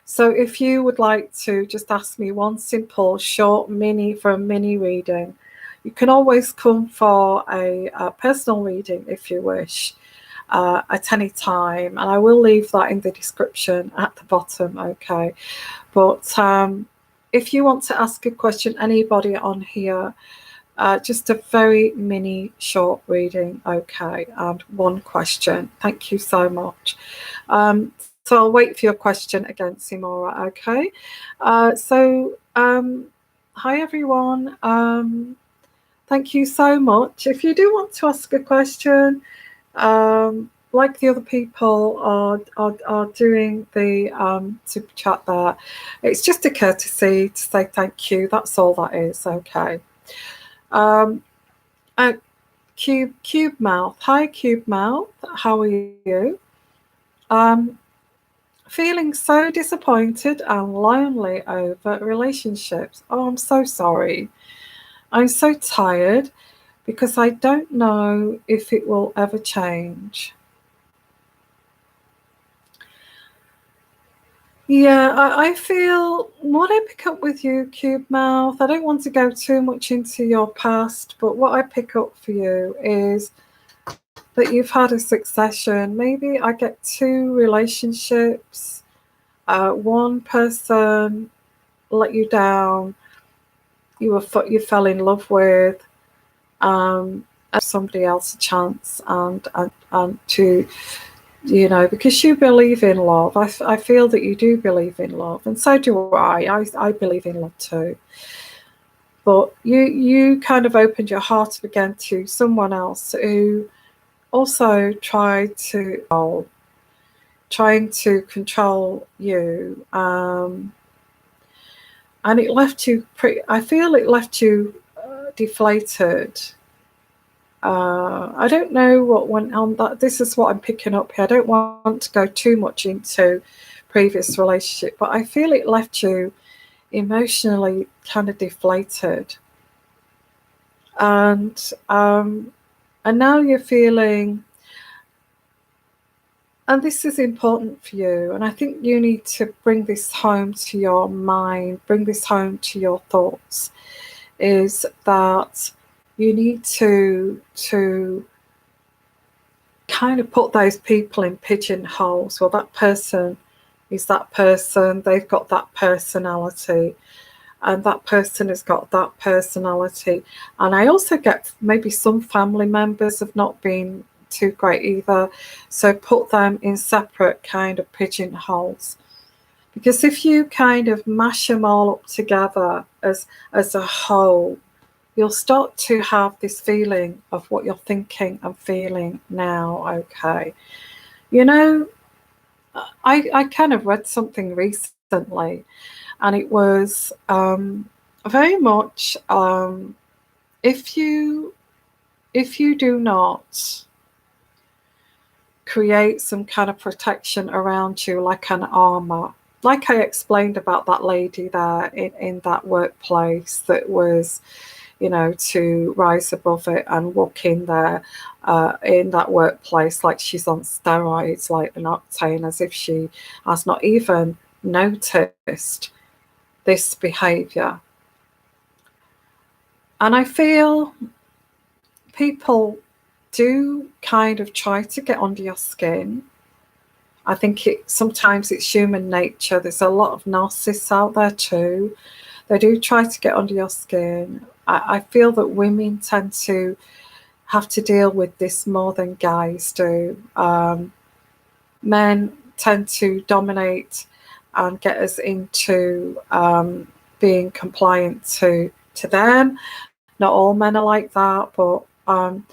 So if you would like to just ask me one simple, short mini reading, you can always come for a personal reading if you wish. At any time, and I will leave that in the description at the bottom. Okay, but if you want to ask a question, anybody on here, just a very mini short reading, okay, and one question. Thank you so much. So I'll wait for your question again, Simora. Okay, so hi everyone. Thank you so much. If you do want to ask a question, like the other people are doing the super chat there, it's just a courtesy to say thank you. That's all that is. Okay. Cube Mouth. Hi, Cube Mouth. How are you? Feeling so disappointed and lonely over relationships. Oh, I'm so sorry. I'm so tired because I don't know if it will ever change. Yeah, I feel what I pick up with you, Cube Mouth, I don't want to go too much into your past, but what I pick up for you is that you've had a succession. Maybe I get two relationships. One person let you down, you fell in love with, and somebody else a chance and to, you know, because you believe in love. I feel that you do believe in love, and so do I believe in love too. But you kind of opened your heart up again to someone else who also trying to control you, and it left you I feel it left you deflated. I don't know what went on. That this is what I'm picking up here. I don't want to go too much into previous relationship, but I feel it left you emotionally kind of deflated, and now you're feeling, and this is important for you, and I think you need to bring this home to your mind, bring this home to your thoughts, is that you need to kind of put those people in pigeonholes. Well, that person is that person, they've got that personality, and that person has got that personality. And I also get maybe some family members have not been too great either, so put them in separate kind of pigeonholes, because if you kind of mash them all up together as a whole, you'll start to have this feeling of what you're thinking and feeling now. Okay, you know, I kind of read something recently, and it was very much if you do not create some kind of protection around you, like an armor, like I explained about that lady there in that workplace that was, you know, to rise above it and walk in there in that workplace like she's on steroids, like an octane, as if she has not even noticed this behavior. And I feel people do kind of try to get under your skin. I think sometimes it's human nature. There's a lot of narcissists out there too. They do try to get under your skin. I feel that women tend to have to deal with this more than guys do. Men tend to dominate and get us into being compliant to them. Not all men are like that, but and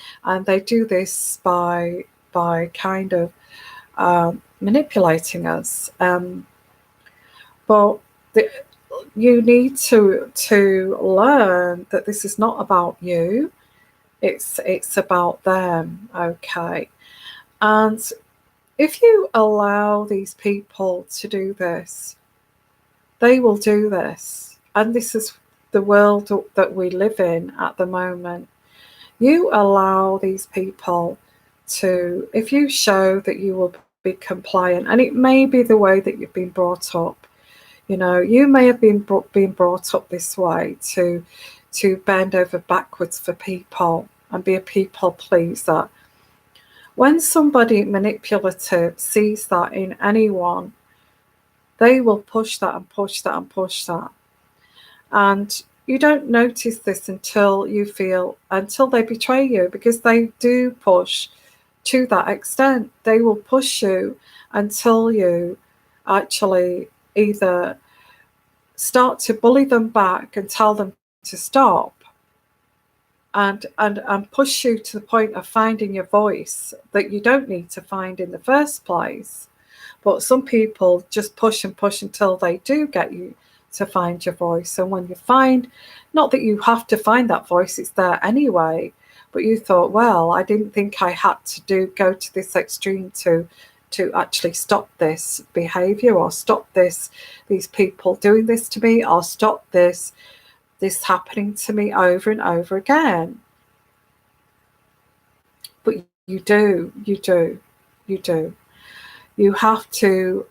they do this by kind of manipulating us. But you need to learn that this is not about you. It's about them. Okay, and if you allow these people to do this, they will do this, and this is the world that we live in at the moment. You allow these people to, if you show that you will be compliant, and it may be the way that you've been brought up. You know, you may have been brought up this way to bend over backwards for people and be a people pleaser. When somebody manipulative sees that in anyone, they will push that and push that and push that. And you don't notice this until they betray you, because they do push to that extent. They will push you until you actually either start to bully them back and tell them to stop, and push you to the point of finding your voice that you don't need to find in the first place. But some people just push and push until they do get you to find your voice. And when you find, not that you have to find that voice, it's there anyway, but you thought, well, I didn't think I had to go to this extreme to actually stop this behavior, or stop these people doing this to me, or stop this this happening to me over and over again. But you do. You have to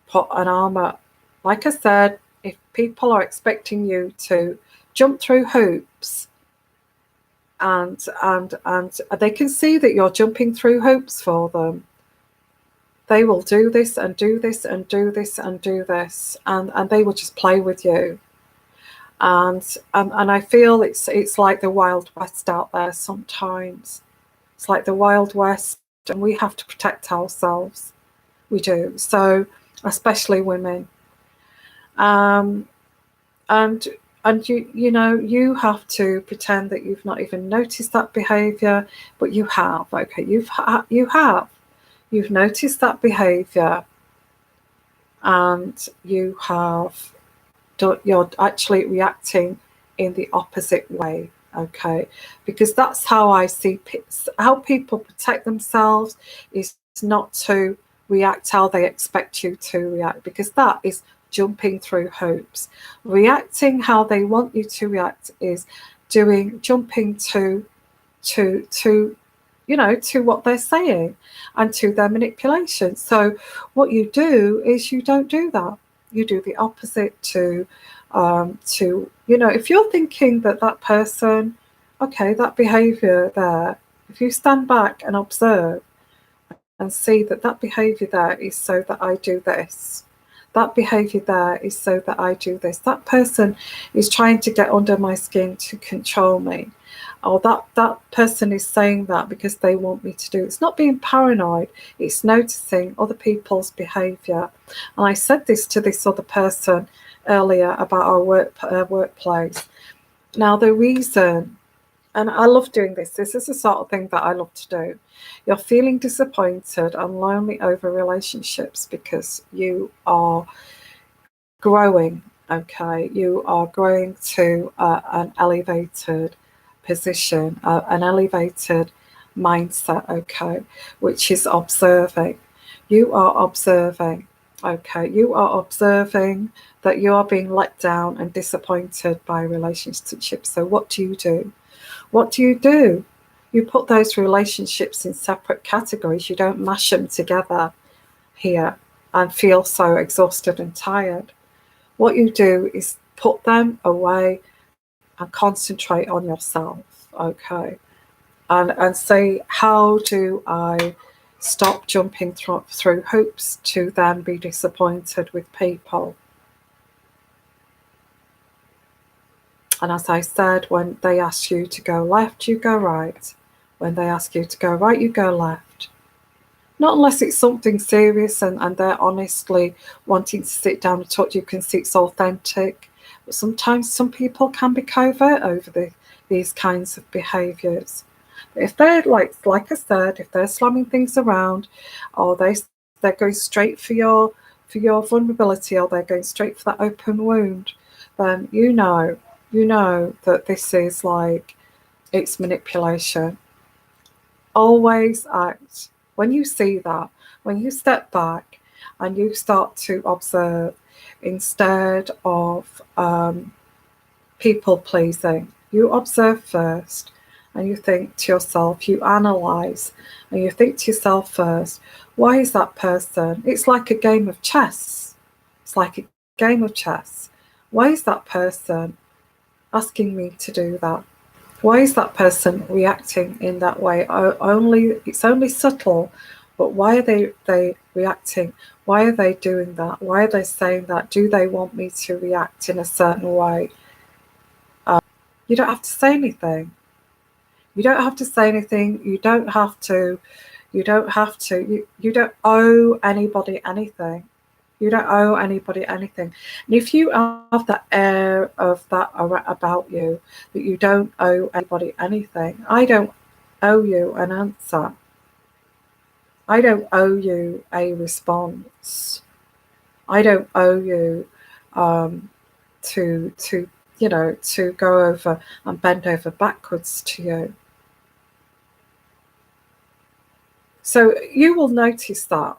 put an arm up. Like I said, if people are expecting you to jump through hoops, and they can see that you're jumping through hoops for them, they will do this and do this and do this and do this, and they will just play with you. And I feel it's like the Wild West out there sometimes. It's like the Wild West, and we have to protect ourselves. We do. So, especially women. And you have to pretend that you've not even noticed that behaviour, but you have. Okay, you've noticed that behaviour, and you're actually reacting in the opposite way. Okay, because that's how I see how people protect themselves, is not to react how they expect you to react, because that is jumping through hoops. Reacting how they want you to react is jumping to what they're saying and to their manipulation. So what you do is you don't do that. You do the opposite to if you're thinking that person, okay, that behavior there, if you stand back and observe and see that behavior there is so that I do this, that behavior there is so that I do this, that person is trying to get under my skin to control me, or that person is saying that because they want me to do it. It's not being paranoid, it's noticing other people's behavior. And I said this to this other person earlier about our workplace. Now, the reason, and I love doing this is the sort of thing that I love to do. You're feeling disappointed and lonely over relationships because you are growing, okay? You are growing to an elevated position, an elevated mindset, okay, which is observing. You are observing, okay? You are observing that you are being let down and disappointed by relationships. So what do you do? What do? You put those relationships in separate categories. You don't mash them together here and feel so exhausted and tired. What you do is put them away and concentrate on yourself, okay? And say, how do I stop jumping through hoops to then be disappointed with people? And as I said, when they ask you to go left, you go right. When they ask you to go right, you go left. Not unless it's something serious and they're honestly wanting to sit down and talk to you, you can see it's authentic. But sometimes some people can be covert over these kinds of behaviours. But if they're, like I said, if they're slamming things around, or they're going straight for your vulnerability, or they're going straight for that open wound, then you know that this is it's manipulation. Always act. When you see that, when you step back and you start to observe instead of people pleasing, you observe first and you think to yourself, you analyse and you think to yourself first, why is that person? It's like a game of chess. Why is that person asking me to do that? Why is that person reacting in that way? It's only subtle, but why are they reacting? Why are they doing that? Why are they saying that? Do they want me to react in a certain way? You don't have to say anything. You don't have to say anything. You don't owe anybody anything. You don't owe anybody anything. And if you have that air of that about you, that you don't owe anybody anything, I don't owe you an answer. I don't owe you a response. I don't owe you to go over and bend over backwards to you. So you will notice that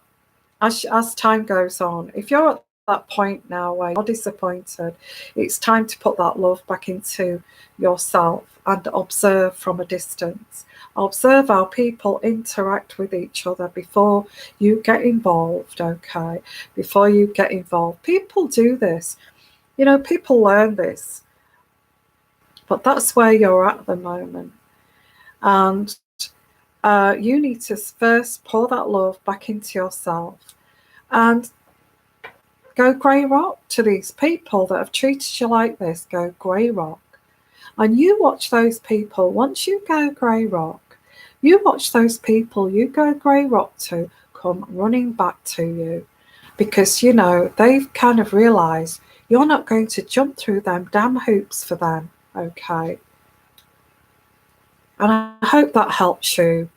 as time goes on, if you're at that point now where you're disappointed. It's time to put that love back into yourself and observe from a distance. Observe how people interact with each other before you get involved, okay? Before you get involved. People do this. You know, people learn this. But that's where you're at the moment. And you need to first pour that love back into yourself and go grey rock to these people that have treated you like this. Go grey rock. And you watch those people. Once you go grey rock, you watch those people you go grey rock to come running back to you. Because, you know, they've kind of realised you're not going to jump through them damn hoops for them. Okay. And I hope that helps you,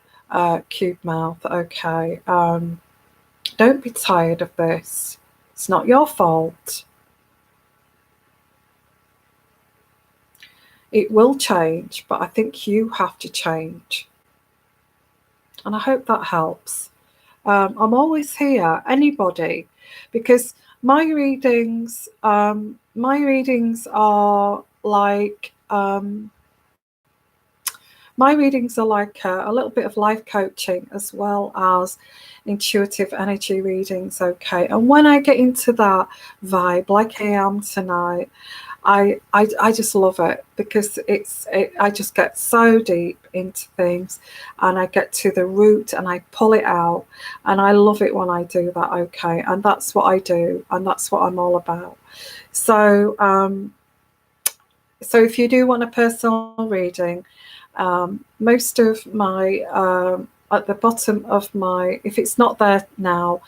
Cube Mouth. Okay. Don't be tired of this. It's not your fault. It will change, but I think you have to change. And I hope that helps. I'm always here, anybody, because my readings are like a little bit of life coaching as well as intuitive energy readings, okay? And when I get into that vibe, like I am tonight, I just love it because I just get so deep into things and I get to the root and I pull it out, and I love it when I do that, okay? And that's what I do, and that's what I'm all about. So so if you do want a personal reading, most of my at the bottom of my, if it's not there now,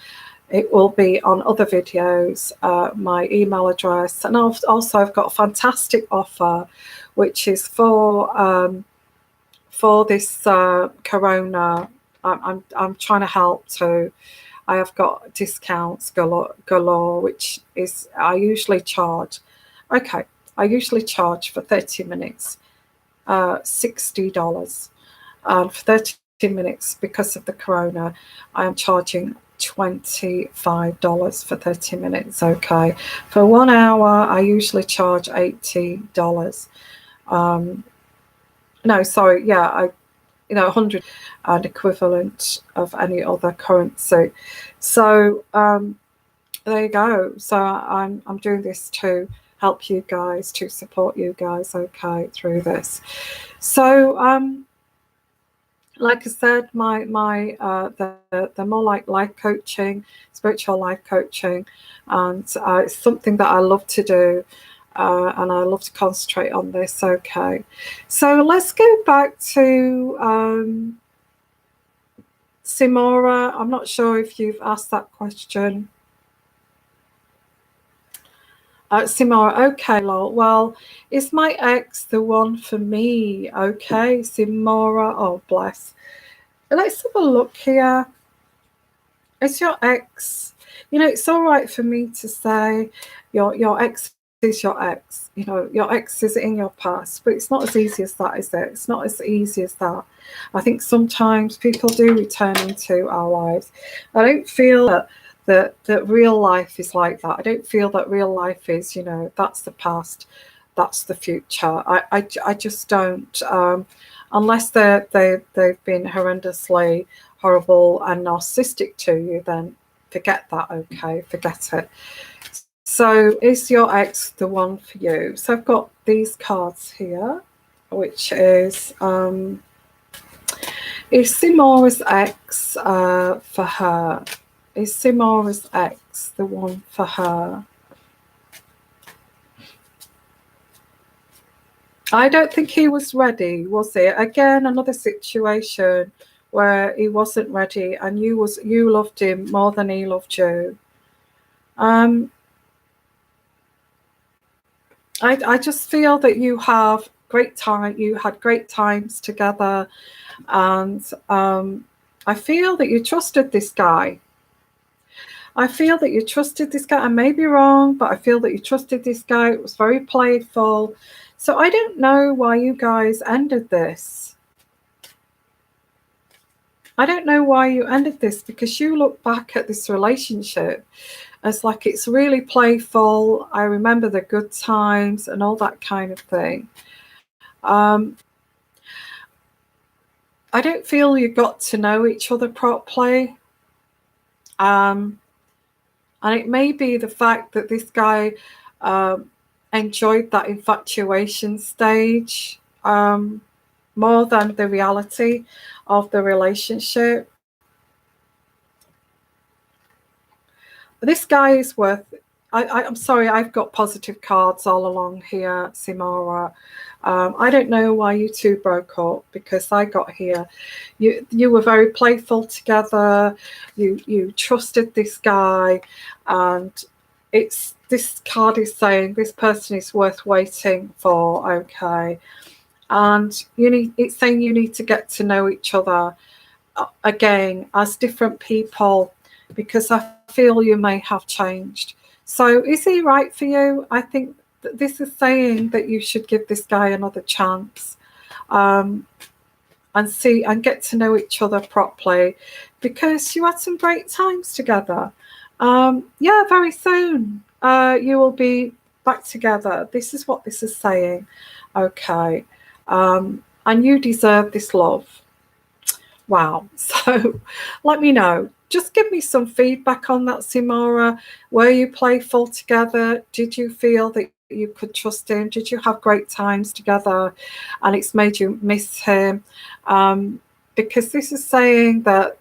it will be on other videos, my email address. And also I've got a fantastic offer, which is for this corona. I'm trying to help too. I have got discounts galore, which is I usually charge. Okay, I usually charge for 30 minutes $60. For 30 minutes, because of the corona, I am charging $25 for 30 minutes. Okay, for 1 hour I usually charge $80. No, sorry, yeah, 100 and equivalent of any other currency. So there you go. So I'm doing this to help you guys, to support you guys, okay, through this. So like I said, they're more like life coaching, spiritual life coaching, and it's something that I love to do, and I love to concentrate on this. Okay, so let's go back to Simora. I'm not sure if you've asked that question. Simora, okay, lol. Well, is my ex the one for me? Okay, Simora, oh bless. Let's have a look here. Is your ex, it's all right for me to say your ex is your ex. Your ex is in your past, but it's not as easy as that, is it? It's not as easy as that. I think sometimes people do return into our lives. I don't feel that real life is like that. I don't feel that real life is, that's the past, that's the future. I just don't, unless they've been horrendously horrible and narcissistic to you, then forget that, okay? Forget it. So is your ex the one for you? So I've got these cards here, which is Simora's ex for her? Is Simora's ex the one for her? I don't think he was ready, was it? Again, another situation where he wasn't ready, and you loved him more than he loved you. I just feel that you have great time. You had great times together, and I feel that you trusted this guy. I feel that you trusted this guy. I may be wrong, but I feel that you trusted this guy. It was very playful. So I don't know why you guys ended this. I don't know why you ended this, because you look back at this relationship It's like it's really playful. I remember the good times and all that kind of thing. I don't feel you got to know each other properly. And it may be the fact that this guy enjoyed that infatuation stage more than the reality of the relationship. This guy is worth... I'm sorry, I've got positive cards all along here, Simara. I don't know why you two broke up, because I got here. You were very playful together. You trusted this guy, and this card is saying this person is worth waiting for. Okay, and it's saying you need to get to know each other again as different people, because I feel you may have changed. So is he right for you? I think that this is saying that you should give this guy another chance, and see and get to know each other properly, because you had some great times together. Yeah, very soon you will be back together. This is what this is saying. Okay. And you deserve this love. Wow. So let me know. Just give me some feedback on that, Simara. Were you playful together? Did you feel that you could trust him? Did you have great times together and it's made you miss him? Because this is saying that,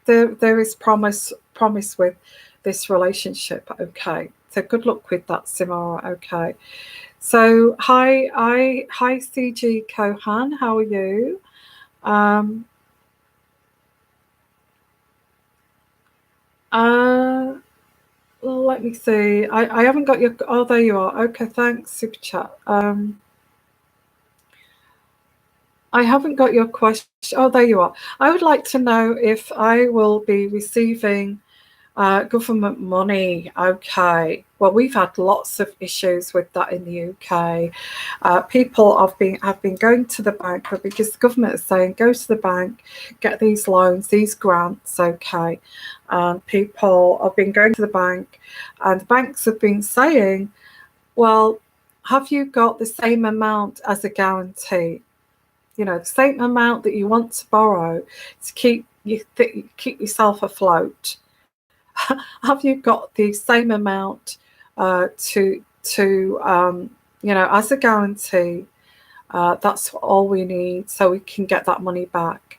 there is promise with this relationship. Okay. So good luck with that, Simara. Okay. So hi CG Kohan. How are you? Let me see. I haven't got your... Oh, there you are. Okay, thanks, Super Chat. I haven't got your question. Oh, there you are. I would like to know if I will be receiving government money. Okay. Well, we've had lots of issues with that in the UK. People have been going to the bank, but because the government is saying go to the bank, get these loans, these grants. Okay. And people have been going to the bank, and the banks have been saying, well, have you got the same amount as a guarantee? The same amount that you want to borrow to keep yourself afloat. Have you got the same amount to as a guarantee? That's all we need, so we can get that money back.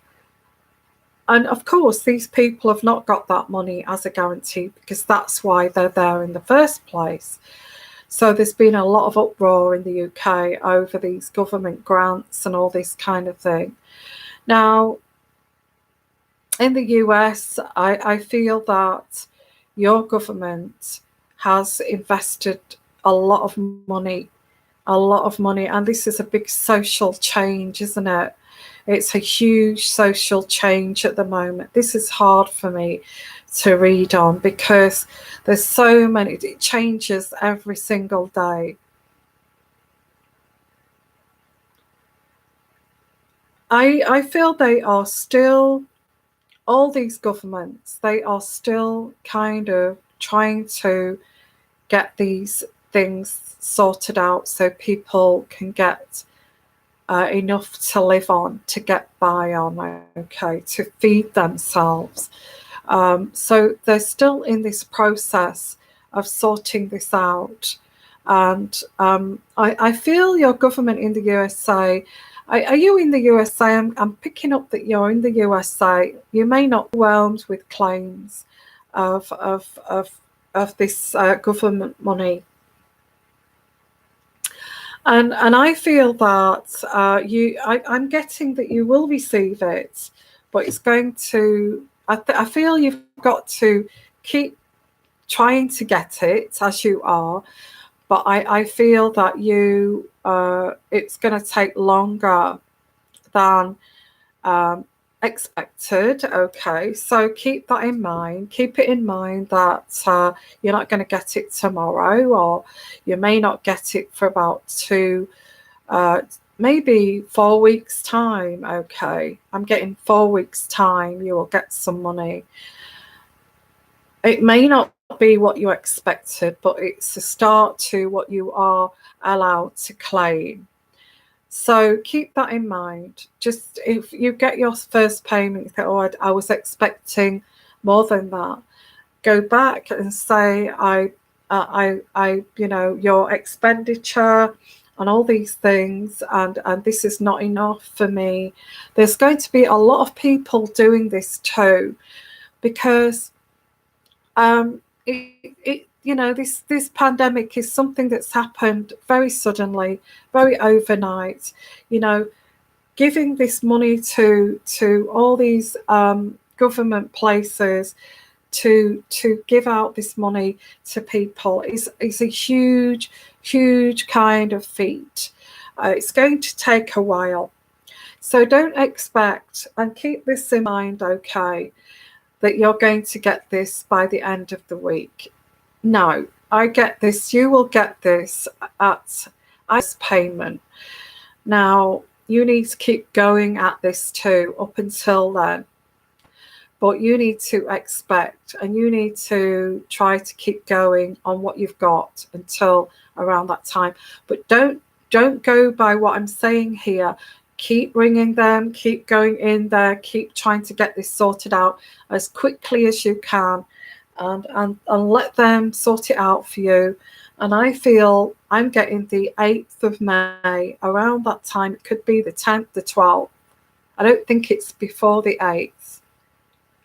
And of course, these people have not got that money as a guarantee, because that's why they're there in the first place. So there's been a lot of uproar in the UK over these government grants and all this kind of thing. Now, in the US, I feel that your government has invested a lot of money, and this is a big social change, isn't it? It's a huge social change at the moment. This is hard for me to read on, because there's so many... It changes every single day. I feel they are still... all these governments, they are still kind of trying to get these things sorted out so people can get enough to live on, to get by on, okay, to feed themselves. So they're still in this process of sorting this out. And I feel your government in the USA... Are you in the USA? I'm picking up that you're in the USA. You may not be overwhelmed with claims of this government money. And I feel that I'm getting that you will receive it, but it's going to... I feel you've got to keep trying to get it as you are, but I feel that it's going to take longer than expected. Okay, so keep that in mind. Keep it in mind that you're not going to get it tomorrow, or you may not get it for about maybe 4 weeks' time. Okay, I'm getting 4 weeks' time. You will get some money. It may not be what you expected, but it's a start to what you are allowed to claim. So keep that in mind. Just if you get your first payment, you think, oh, I was expecting more than that. Go back and say, your expenditure and all these things, and this is not enough for me. There's going to be a lot of people doing this too, because this pandemic is something that's happened very suddenly, very overnight. Giving this money to all these government places to give out this money to people is a huge kind of feat. It's going to take a while, so don't expect, and keep this in mind, okay, that you're going to get this by the end of the week. No, I get this. You will get this as payment. Now, you need to keep going at this too up until then. But you need to expect, and you need to try to keep going on what you've got until around that time. But don't go by what I'm saying here. Keep ringing them, keep going in there, keep trying to get this sorted out as quickly as you can, and let them sort it out for you. And I feel I'm getting the 8th of May, around that time. It could be the 10th, the 12th. I don't think it's before the 8th.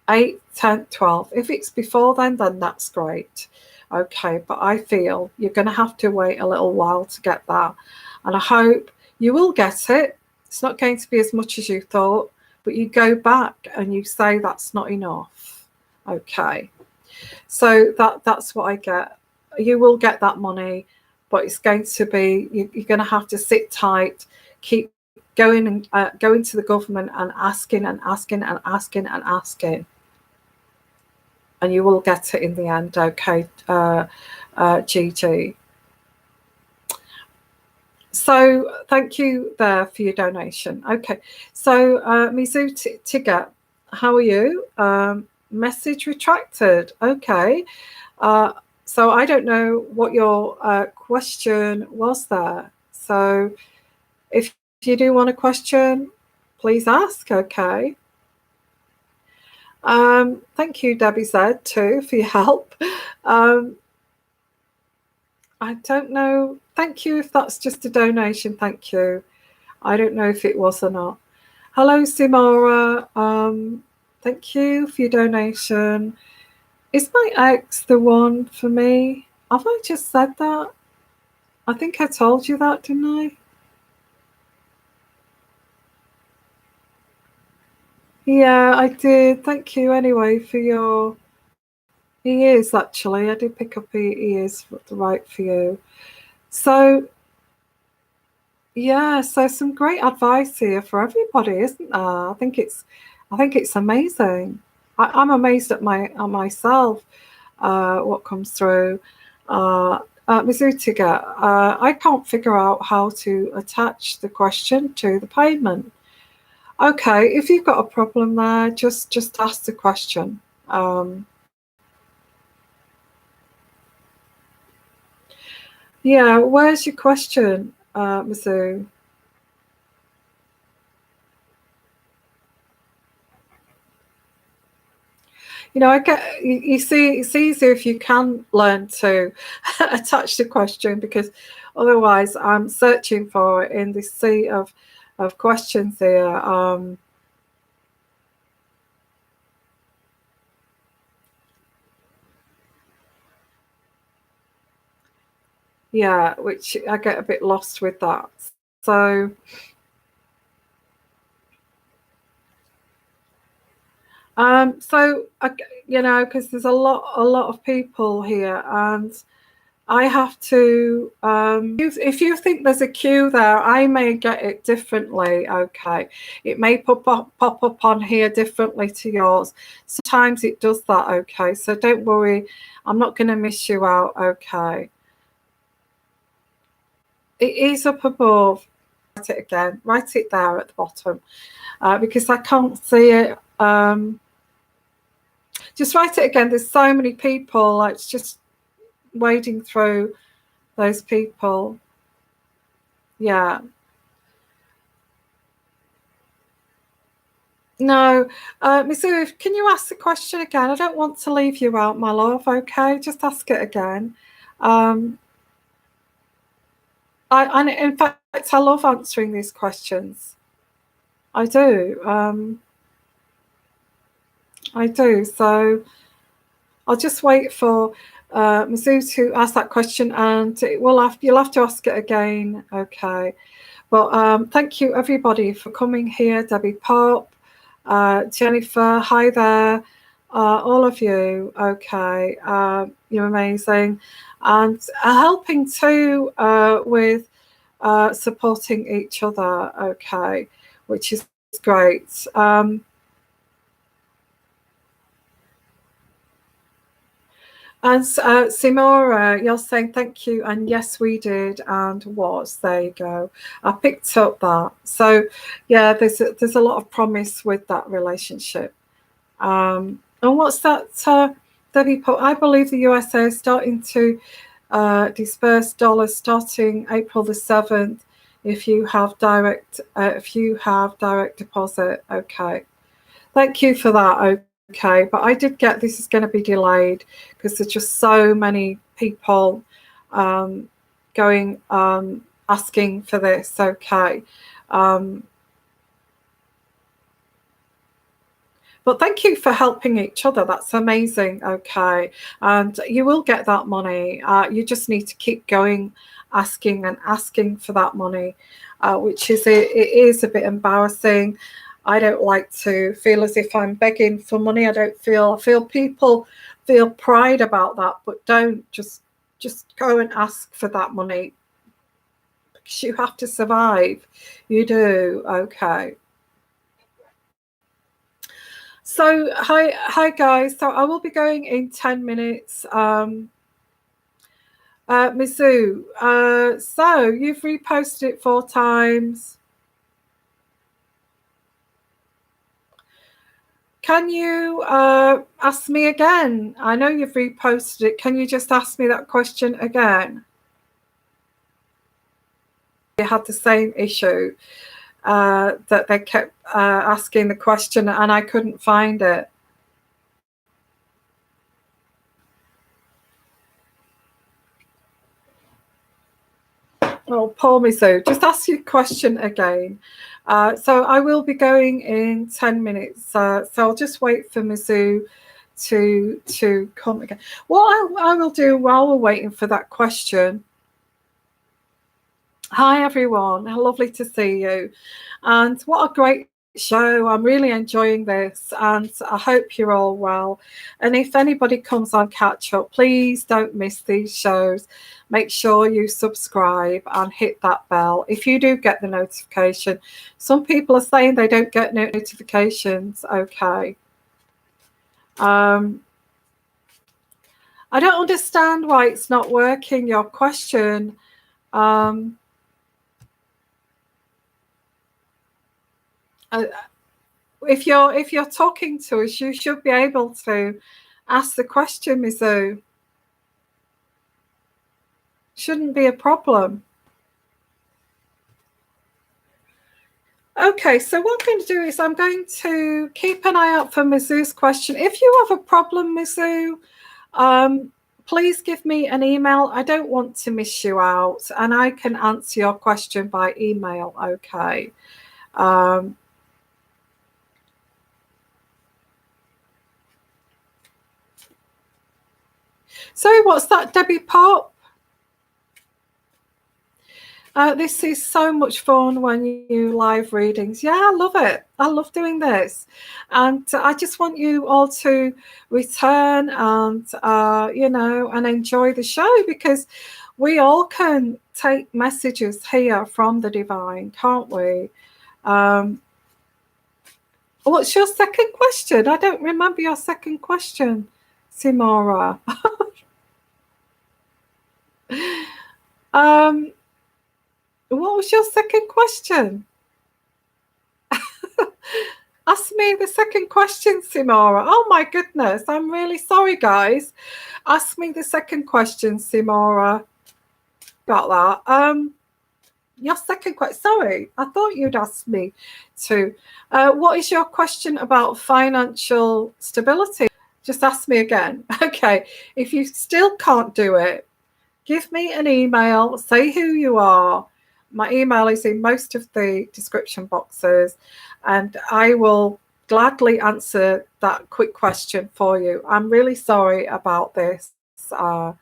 8th, 10th, 12th. If it's before then that's great. Okay, but I feel you're going to have to wait a little while to get that. And I hope you will get it. It's not going to be as much as you thought, but you go back and you say that's not enough. Okay, so that's what I get. You will get that money, but it's going to be, you're going to have to sit tight, keep going and going to the government and asking and asking and asking and asking, and you will get it in the end. Okay, Gigi. So thank you there for your donation. Okay, so Mizu Tiga, how are you? Message retracted. Okay, so I don't know what your question was there. So if you do want a question, please ask. Okay. Thank you, Debbie Z, too, for your help. I don't know. Thank you if that's just a donation. Thank you. I don't know if it was or not. Hello, Simora. Thank you for your donation. Is my ex the one for me? Have I just said that? I think I told you that, didn't I? Yeah, I did. Thank you anyway for your... He is, actually. I did pick up he is right for you. So, yeah, so some great advice here for everybody, isn't there? I think it's amazing. I'm amazed at myself, what comes through. Mizutiga, I can't figure out how to attach the question to the payment. Okay, if you've got a problem there, just ask the question. Yeah, where's your question, Mizu? I get, you see, it's easier if you can learn to attach the question, because otherwise I'm searching for it in this sea of questions here. Yeah, which I get a bit lost with that. So, because there's a lot of people here, and I have to, if you think there's a queue there, I may get it differently, okay? It may pop up on here differently to yours. Sometimes it does that, okay? So don't worry, I'm not going to miss you out, okay? It is up above. Write it again. Write it there at the bottom, because I can't see it. Just write it again. There's so many people. Like, it's just wading through those people. Yeah. No, Mizu, can you ask the question again? I don't want to leave you out, my love. Okay, just ask it again. And in fact, I love answering these questions. I do. I do. So I'll just wait for Mizu to ask that question, and you'll have to ask it again. Okay. Well, thank you everybody for coming here. Debbie Pop, Jennifer, hi there. All of you, okay, you're amazing, and helping too with supporting each other, okay, which is great. And Simora, you're saying thank you, and yes, we did, and was. There you go. I picked up that. So, yeah, there's a lot of promise with that relationship. And what's that, Debbie? I believe the USA is starting to disperse dollars starting April the 7th. If you have direct deposit, okay. Thank you for that. Okay, but I did get this is going to be delayed because there's just so many people going asking for this. Okay. But thank you for helping each other. That's amazing. Okay. And you will get that money. You just need to keep going, asking and asking for that money, which it is a bit embarrassing. I don't like to feel as if I'm begging for money. I feel people feel pride about that, but don't just go and ask for that money because you have to survive. You do. Okay. So hi guys. So I will be going in 10 minutes. Mizu, so you've reposted it 4 times. Can you ask me again? I know you've reposted it. Can you just ask me that question again? You had the same issue that they kept asking the question and I couldn't find it. Oh, poor Mizu, just ask your question again. So I will be going in 10 minutes. So I'll just wait for Mizu to come again. What I will do while we're waiting for that question. Hi everyone, lovely to see you. And what a great show. I'm really enjoying this and I hope you're all well. And if anybody comes on catch up, please don't miss these shows. Make sure you subscribe and hit that bell if you do get the notification. Some people are saying they don't get notifications. Okay. I don't understand why it's not working, your question. If you're talking to us, you should be able to ask the question, Mizu. Shouldn't be a problem. Okay, so what I'm going to do is I'm going to keep an eye out for Mizu's question. If you have a problem, Mizu, please give me an email. I don't want to miss you out, and I can answer your question by email. Okay. So what's that, Debbie Pop? This is so much fun when you live readings. Yeah, I love it. I love doing this. And I just want you all to return and, and enjoy the show because we all can take messages here from the divine, can't we? What's your second question? I don't remember your second question, Simora. What was your second question? Ask me the second question, Simora. Oh my goodness, I'm really sorry, guys. Ask me the second question, Simora. About that. Your second question. Sorry, I thought you'd asked me to. What is your question about financial stability? Just ask me again. Okay. If you still can't do it, give me an email. Say who you are. My email is in most of the description boxes, and I will gladly answer that quick question for you. I'm really sorry about this. I'll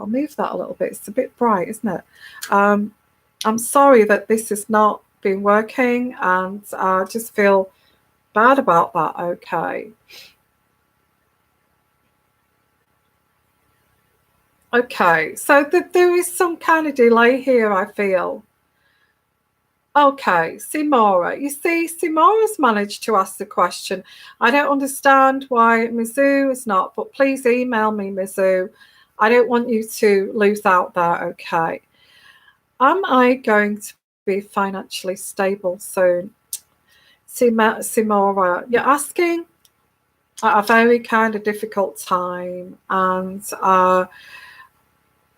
move that a little bit. It's a bit bright, isn't it? I'm sorry that this has not been working, and I just feel bad about that. Okay. Okay, so there is some kind of delay here, I feel. Okay, Simora. You see, Simora's managed to ask the question. I don't understand why Mizu is not, but please email me, Mizu. I don't want you to lose out there, okay? Am I going to be financially stable soon? Simora, you're asking at a very kind of difficult time, and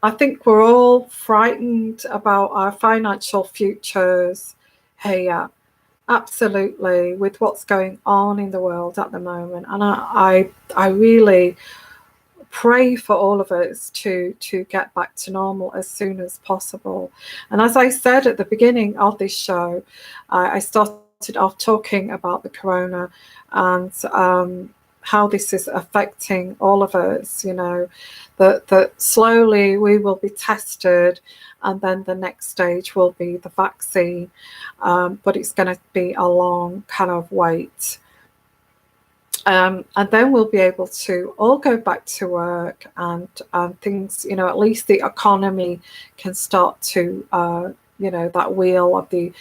I think we're all frightened about our financial futures here. Absolutely, with what's going on in the world at the moment, and I really pray for all of us to get back to normal as soon as possible. And as I said at the beginning of this show, I started off talking about the corona and how this is affecting all of us, that slowly we will be tested, and then the next stage will be the vaccine, but it's going to be a long kind of wait. And then we'll be able to all go back to work, and things, at least the economy can start to, that wheel of the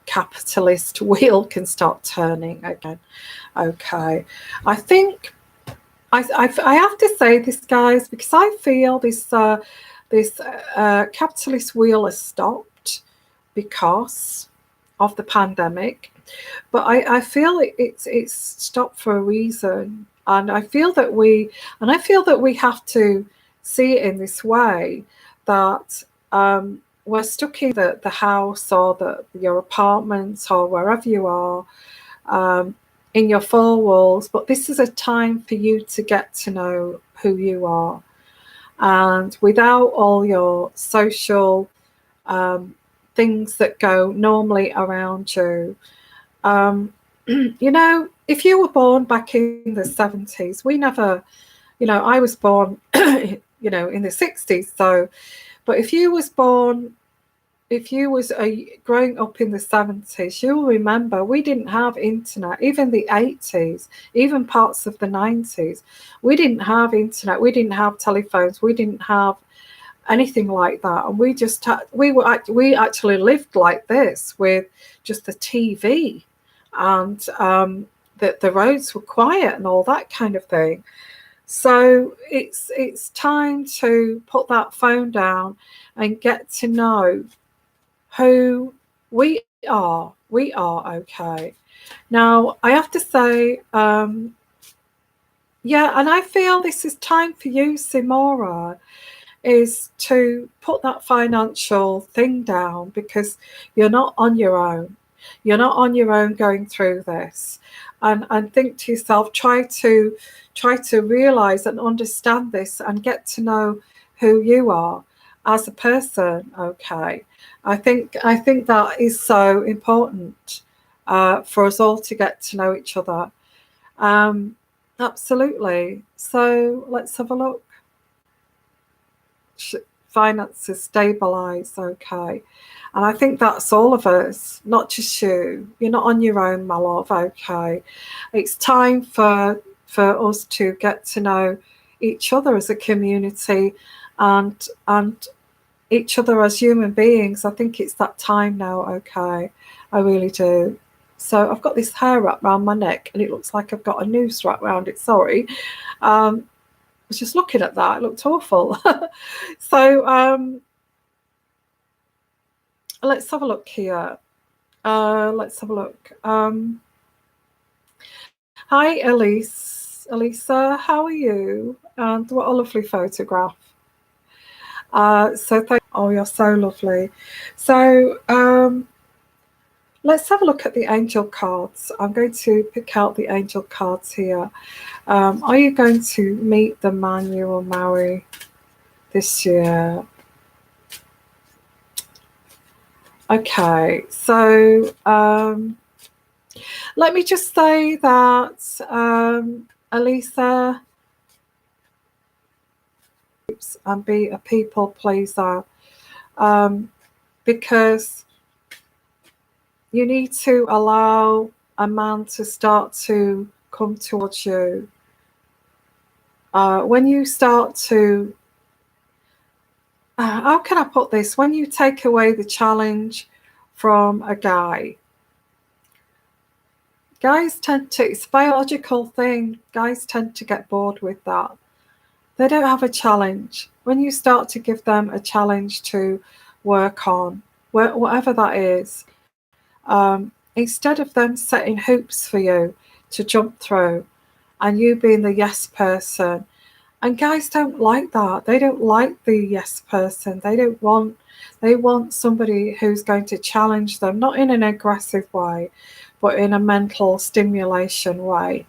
capitalist wheel can start turning again. Okay, I think I have to say this, guys, because I feel this capitalist wheel has stopped because of the pandemic, but I feel it's stopped for a reason, and I feel that we have to see it in this way, that we're stuck in the house, or your apartment, or wherever you are, in your four walls, but this is a time for you to get to know who you are, and without all your social things that go normally around you. If you were born back in the 70s, we never, I was born, in the 60s. So, but if you was growing up in the 70s, you'll remember we didn't have internet. Even the 80s, even parts of the 90s, we didn't have internet. We didn't have telephones. We didn't have anything like that, and we actually lived like this with just the TV, and the roads were quiet and all that kind of thing. So it's time to put that phone down and get to know who we are. We are okay. Now, I have to say, and I feel this is time for you, Simora, is to put that financial thing down, because you're not on your own. You're not on your own going through this. And think to yourself, try to realize and understand this, and get to know who you are as a person. Okay, I think that is so important for us all to get to know each other. Absolutely. So let's have a look. Finances stabilize. Okay, and I think that's all of us, not just you. You're not on your own, my love. Okay, it's time for us to get to know each other as a community, and each other as human beings. I think it's that time now. Okay, I really do. So I've got this hair wrapped around my neck, and it looks like I've got a noose wrapped around it. Sorry. I was just looking at that. It looked awful. So let's have a look here. Let's have a look. Hi, Elise. Elisa, how are you? And what a lovely photograph. Oh, you're so lovely. So, let's have a look at the angel cards. I'm going to pick out the angel cards here. Are you going to meet the man you will marry this year? Okay, so let me just say that, Elisa, and be a people pleaser, because you need to allow a man to start to come towards you. When you start to, how can I put this? When you take away the challenge from a guy, guys tend to, it's a biological thing, guys tend to get bored with that. They don't have a challenge. When you start to give them a challenge to work on, whatever that is, instead of them setting hoops for you to jump through and you being the yes person, and guys don't like that. They don't like the yes person. They want somebody who's going to challenge them, not in an aggressive way, but in a mental stimulation way.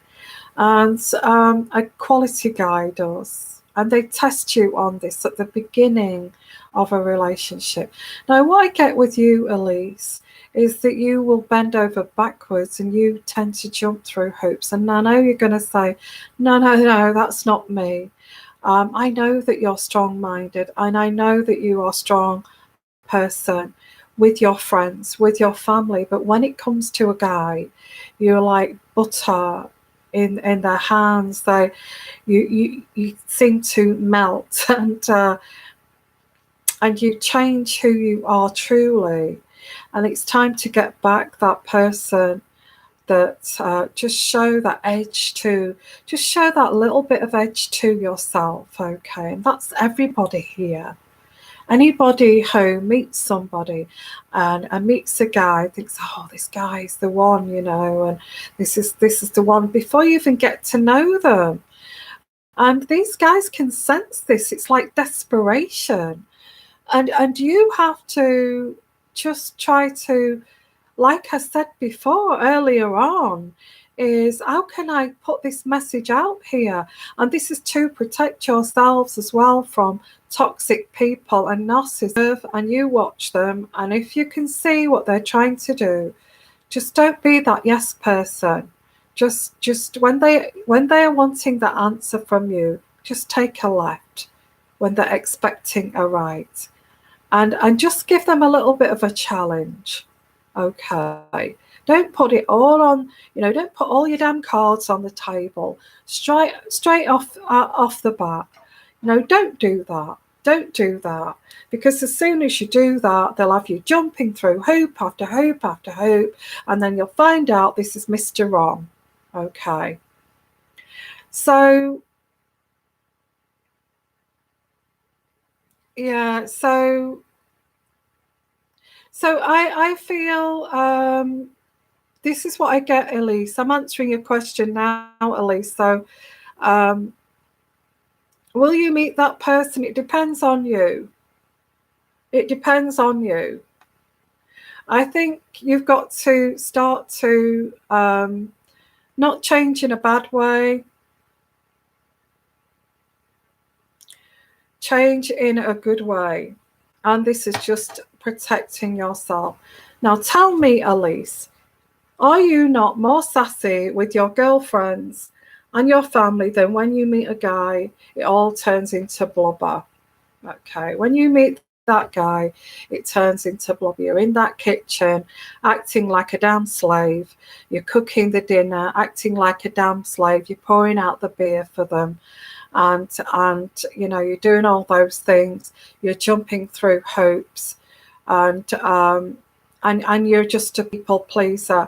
And a quality guy does. And they test you on this at the beginning of a relationship. Now, what I get with you, Elise, is that you will bend over backwards and you tend to jump through hoops. And I know you're going to say, no, that's not me. I know that you're strong-minded, and I know that you are a strong person with your friends, with your family. But when it comes to a guy, you're like butter in their hands. You seem to melt, and you change who you are truly. And it's time to get back that person that just show that edge to, just show that little bit of edge to yourself, okay? And that's everybody here. Anybody who meets somebody and meets a guy, thinks, oh, this guy is the one, and this is the one, before you even get to know them. And these guys can sense this. It's like desperation. And you have to just try to, like I said before, earlier on, is how can I put this message out here? And this is to protect yourselves as well from toxic people and narcissists. And you watch them, and if you can see what they're trying to do, just don't be that yes person. Just when they are wanting the answer from you, just take a left when they're expecting a right. And just give them a little bit of a challenge. Okay. Don't put it all on, don't put all your damn cards on the table straight off the bat. Don't do that. Don't do that. Because as soon as you do that, they'll have you jumping through hoop after hoop after hoop, and then you'll find out this is Mr. Wrong. Okay. So, yeah, so I feel this is what I get, Elise. I'm answering your question now, Elise. So, will you meet that person? It depends on you. It depends on you. I think you've got to start to not change in a bad way. Change in a good way. And this is just protecting yourself. Now, tell me, Elise, are you not more sassy with your girlfriends and your family than when you meet a guy, it all turns into blubber? Okay, when you meet that guy, it turns into blubber. You're in that kitchen, acting like a damn slave. You're cooking the dinner, acting like a damn slave. You're pouring out the beer for them. And you're doing all those things. You're jumping through hoops, and you're just a people pleaser.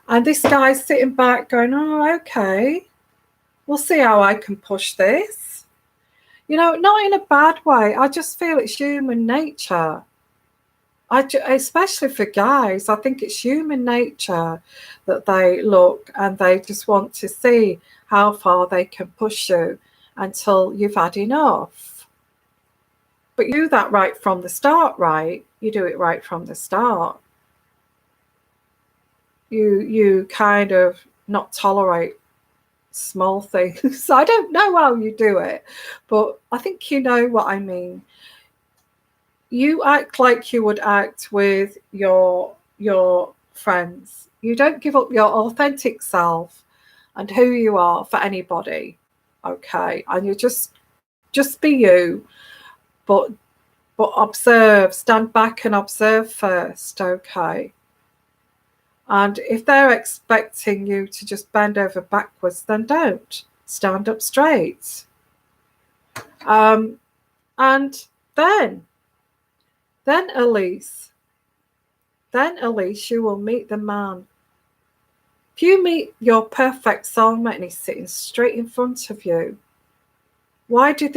And this guy's sitting back going, oh, okay, we'll see how I can push this. Not in a bad way. I just feel it's human nature. Especially for guys, I think it's human nature that they look and they just want to see how far they can push you until you've had enough. But you do that right from the start, right? You do it right from the start. You kind of not tolerate small things. I don't know how you do it, but I think you know what I mean. You act like you would act with your friends. You don't give up your authentic self and who you are for anybody. Okay. And you just be you, but observe, stand back and observe first, okay? And if they're expecting you to just bend over backwards, then don't. Stand up straight. And then Elise, you will meet the man. If you meet your perfect soulmate and he's sitting straight in front of you, why do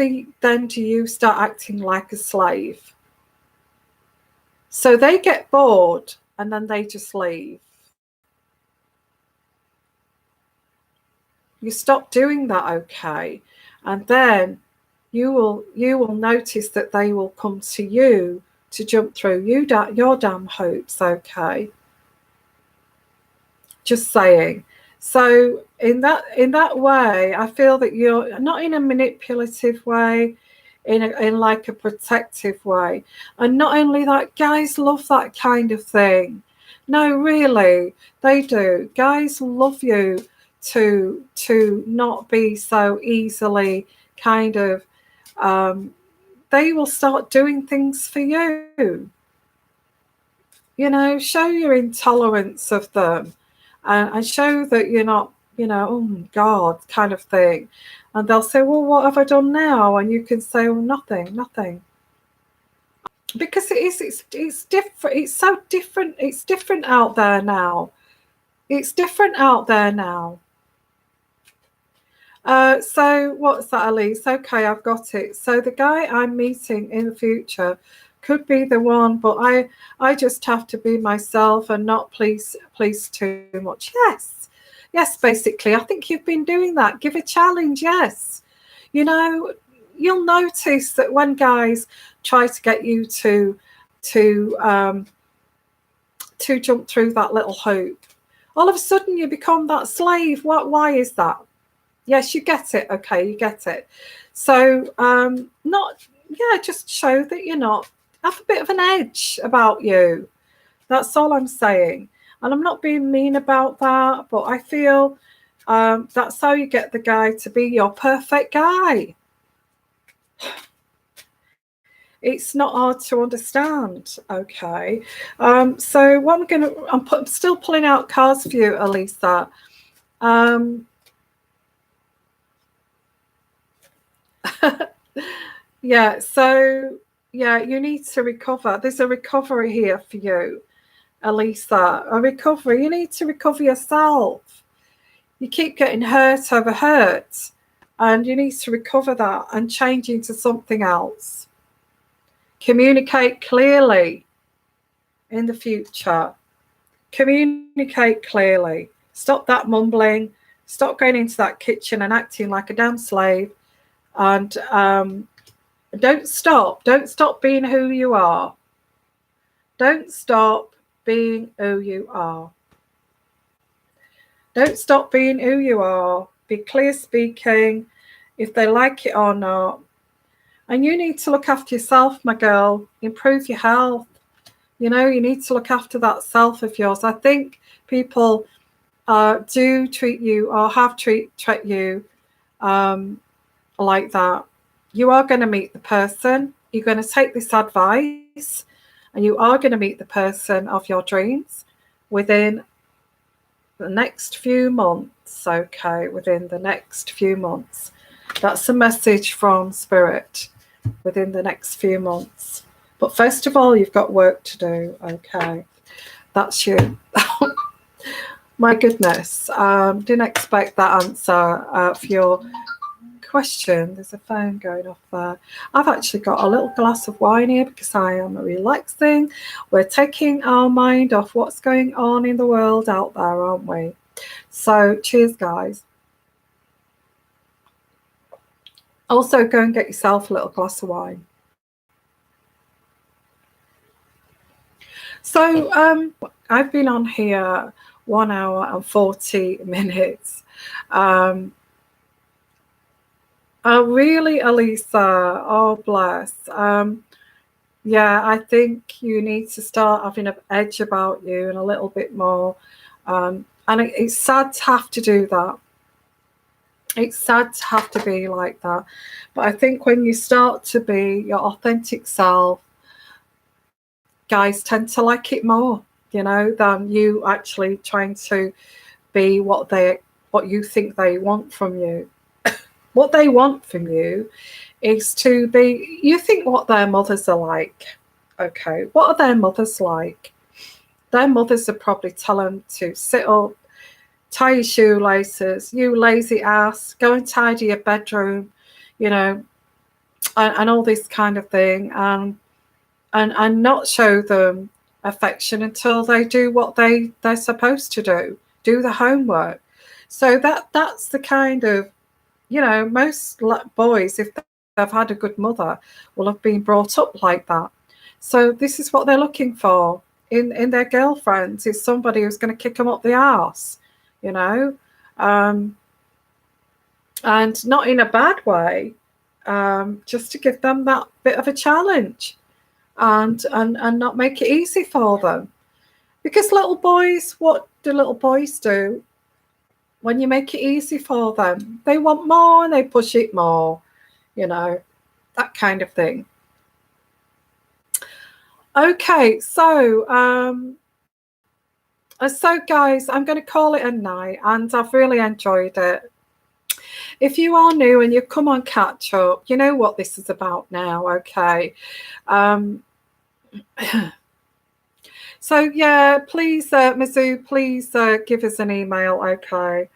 you start acting like a slave? So they get bored and then they just leave. You stop doing that, okay? And then you will notice that they will come to you to jump through your damn hoops, okay? Just saying. So in that way, I feel that you're not in a manipulative way, in like a protective way. And not only that, guys love that kind of thing. No, really, they do. Guys love you to not be so easily kind of they will start doing things for you. You know, show your intolerance of them and show that you're not, you know, oh my God, kind of thing. And they'll say, well, what have I done now? And you can say, well, nothing. Because it's different. It's so different. It's different out there now. It's different out there now. So what's that, Elise? Okay, I've got it. So the guy I'm meeting in the future could be the one, but I just have to be myself and not please too much. Yes, basically, I think you've been doing that. Give a challenge. Yes, you know, you'll notice that when guys try to get you to jump through that little hoop, all of a sudden you become that slave. Why is that? Yes, you get it. Okay, you get it. So just show that you're not, have a bit of an edge about you. That's all I'm saying. And I'm not being mean about that, but I feel that's how you get the guy to be your perfect guy. It's not hard to understand, okay? So what I'm still pulling out cards for you, Elisa. Yeah, so yeah, you need to recover. There's a recovery here for you, Elisa. A recovery. You need to recover yourself. You keep getting hurt over hurt, and you need to recover that and change into something else. Communicate clearly in the future. Communicate clearly. Stop that mumbling. Stop going into that kitchen and acting like a damn slave. And don't stop being who you are. Don't stop being who you are. Don't stop being who you are. Be clear speaking, if they like it or not. And you need to look after yourself, my girl. Improve your health. You know, you need to look after that self of yours. I think people do treat you or have treat you like that. You are going to meet the person. You're going to take this advice and you are going to meet the person of your dreams within the next few months. Okay, within the next few months. That's a message from Spirit. Within the next few months. But first of all, you've got work to do. Okay, that's you. My goodness, didn't expect that answer for your question. There's a phone going off there. I've actually got a little glass of wine here because I am relaxing. We're taking our mind off what's going on in the world out there, aren't we? So cheers, guys. Also, go and get yourself a little glass of wine. So I've been on here 1 hour and 40 minutes. Really, Elisa, oh bless. Yeah, I think you need to start having an edge about you and a little bit more. And it's sad to have to do that. It's sad to have to be like that. But I think when you start to be your authentic self, guys tend to like it more, you know, than you actually trying to be what you think they want from you. What they want from you is to be, you think what their mothers are like. Okay, what are their mothers like? Their mothers are probably tell them to sit up, tie your shoelaces, you lazy ass, go and tidy your bedroom, you know, and all this kind of thing, and not show them affection until they do what they're supposed to do the homework. So that's the kind of, you know, most boys, if they've had a good mother, will have been brought up like that. So this is what they're looking for in their girlfriends, is somebody who's going to kick them up the arse, you know, and not in a bad way, just to give them that bit of a challenge, and not make it easy for them. Because little boys, what do little boys do? When you make it easy for them, they want more and they push it more, you know, that kind of thing. Okay, so guys, I'm going to call it a night, and I've really enjoyed it. If you are new and you come on catch up, you know what this is about now, okay? So yeah, please, Mizzou, please give us an email, okay?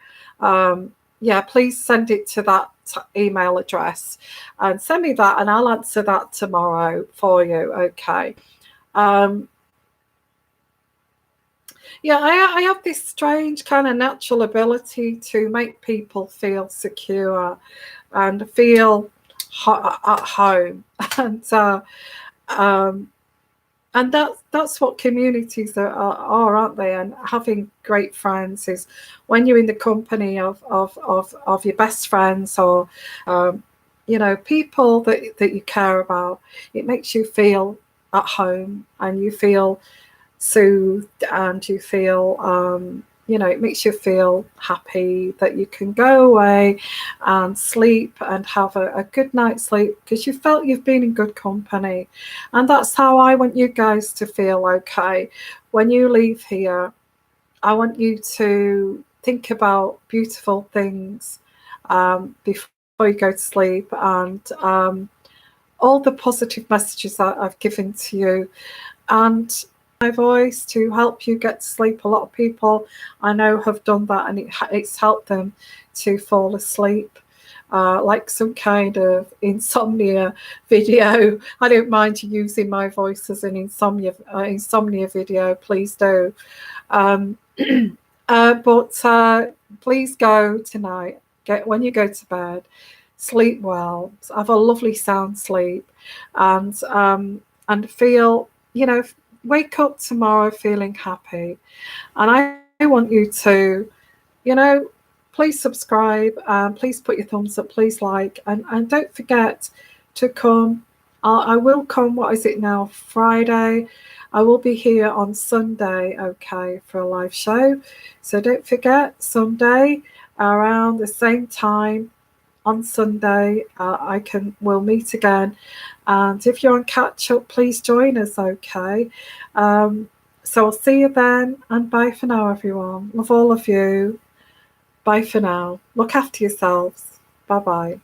Yeah, please send it to that email address and send me that, and I'll answer that tomorrow for you, okay? Yeah, I have this strange kind of natural ability to make people feel secure and feel at home, and that's what communities are, aren't they? And having great friends is when you're in the company of your best friends, or you know, people that you care about. It makes you feel at home, and you feel soothed, and you feel you know, it makes you feel happy that you can go away and sleep and have a good night's sleep because you felt you've been in good company. And that's how I want you guys to feel, okay? When you leave here, I want you to think about beautiful things before you go to sleep, and all the positive messages that I've given to you, and my voice to help you get to sleep. A lot of people I know have done that, and it's helped them to fall asleep, like some kind of insomnia video. I don't mind you using my voice as an insomnia video, please do. But please go tonight, when you go to bed, sleep well, have a lovely sound sleep, and feel, you know, wake up tomorrow feeling happy. And I want you to, you know, please subscribe, please put your thumbs up, please like, and don't forget to come. I will come, what is it now, Friday? I will be here on Sunday, okay, for a live show. So don't forget, Sunday around the same time on Sunday, we'll meet again. And if you're on catch up, please join us, okay? So I'll see you then, and bye for now, everyone. Love all of you. Bye for now. Look after yourselves. Bye-bye.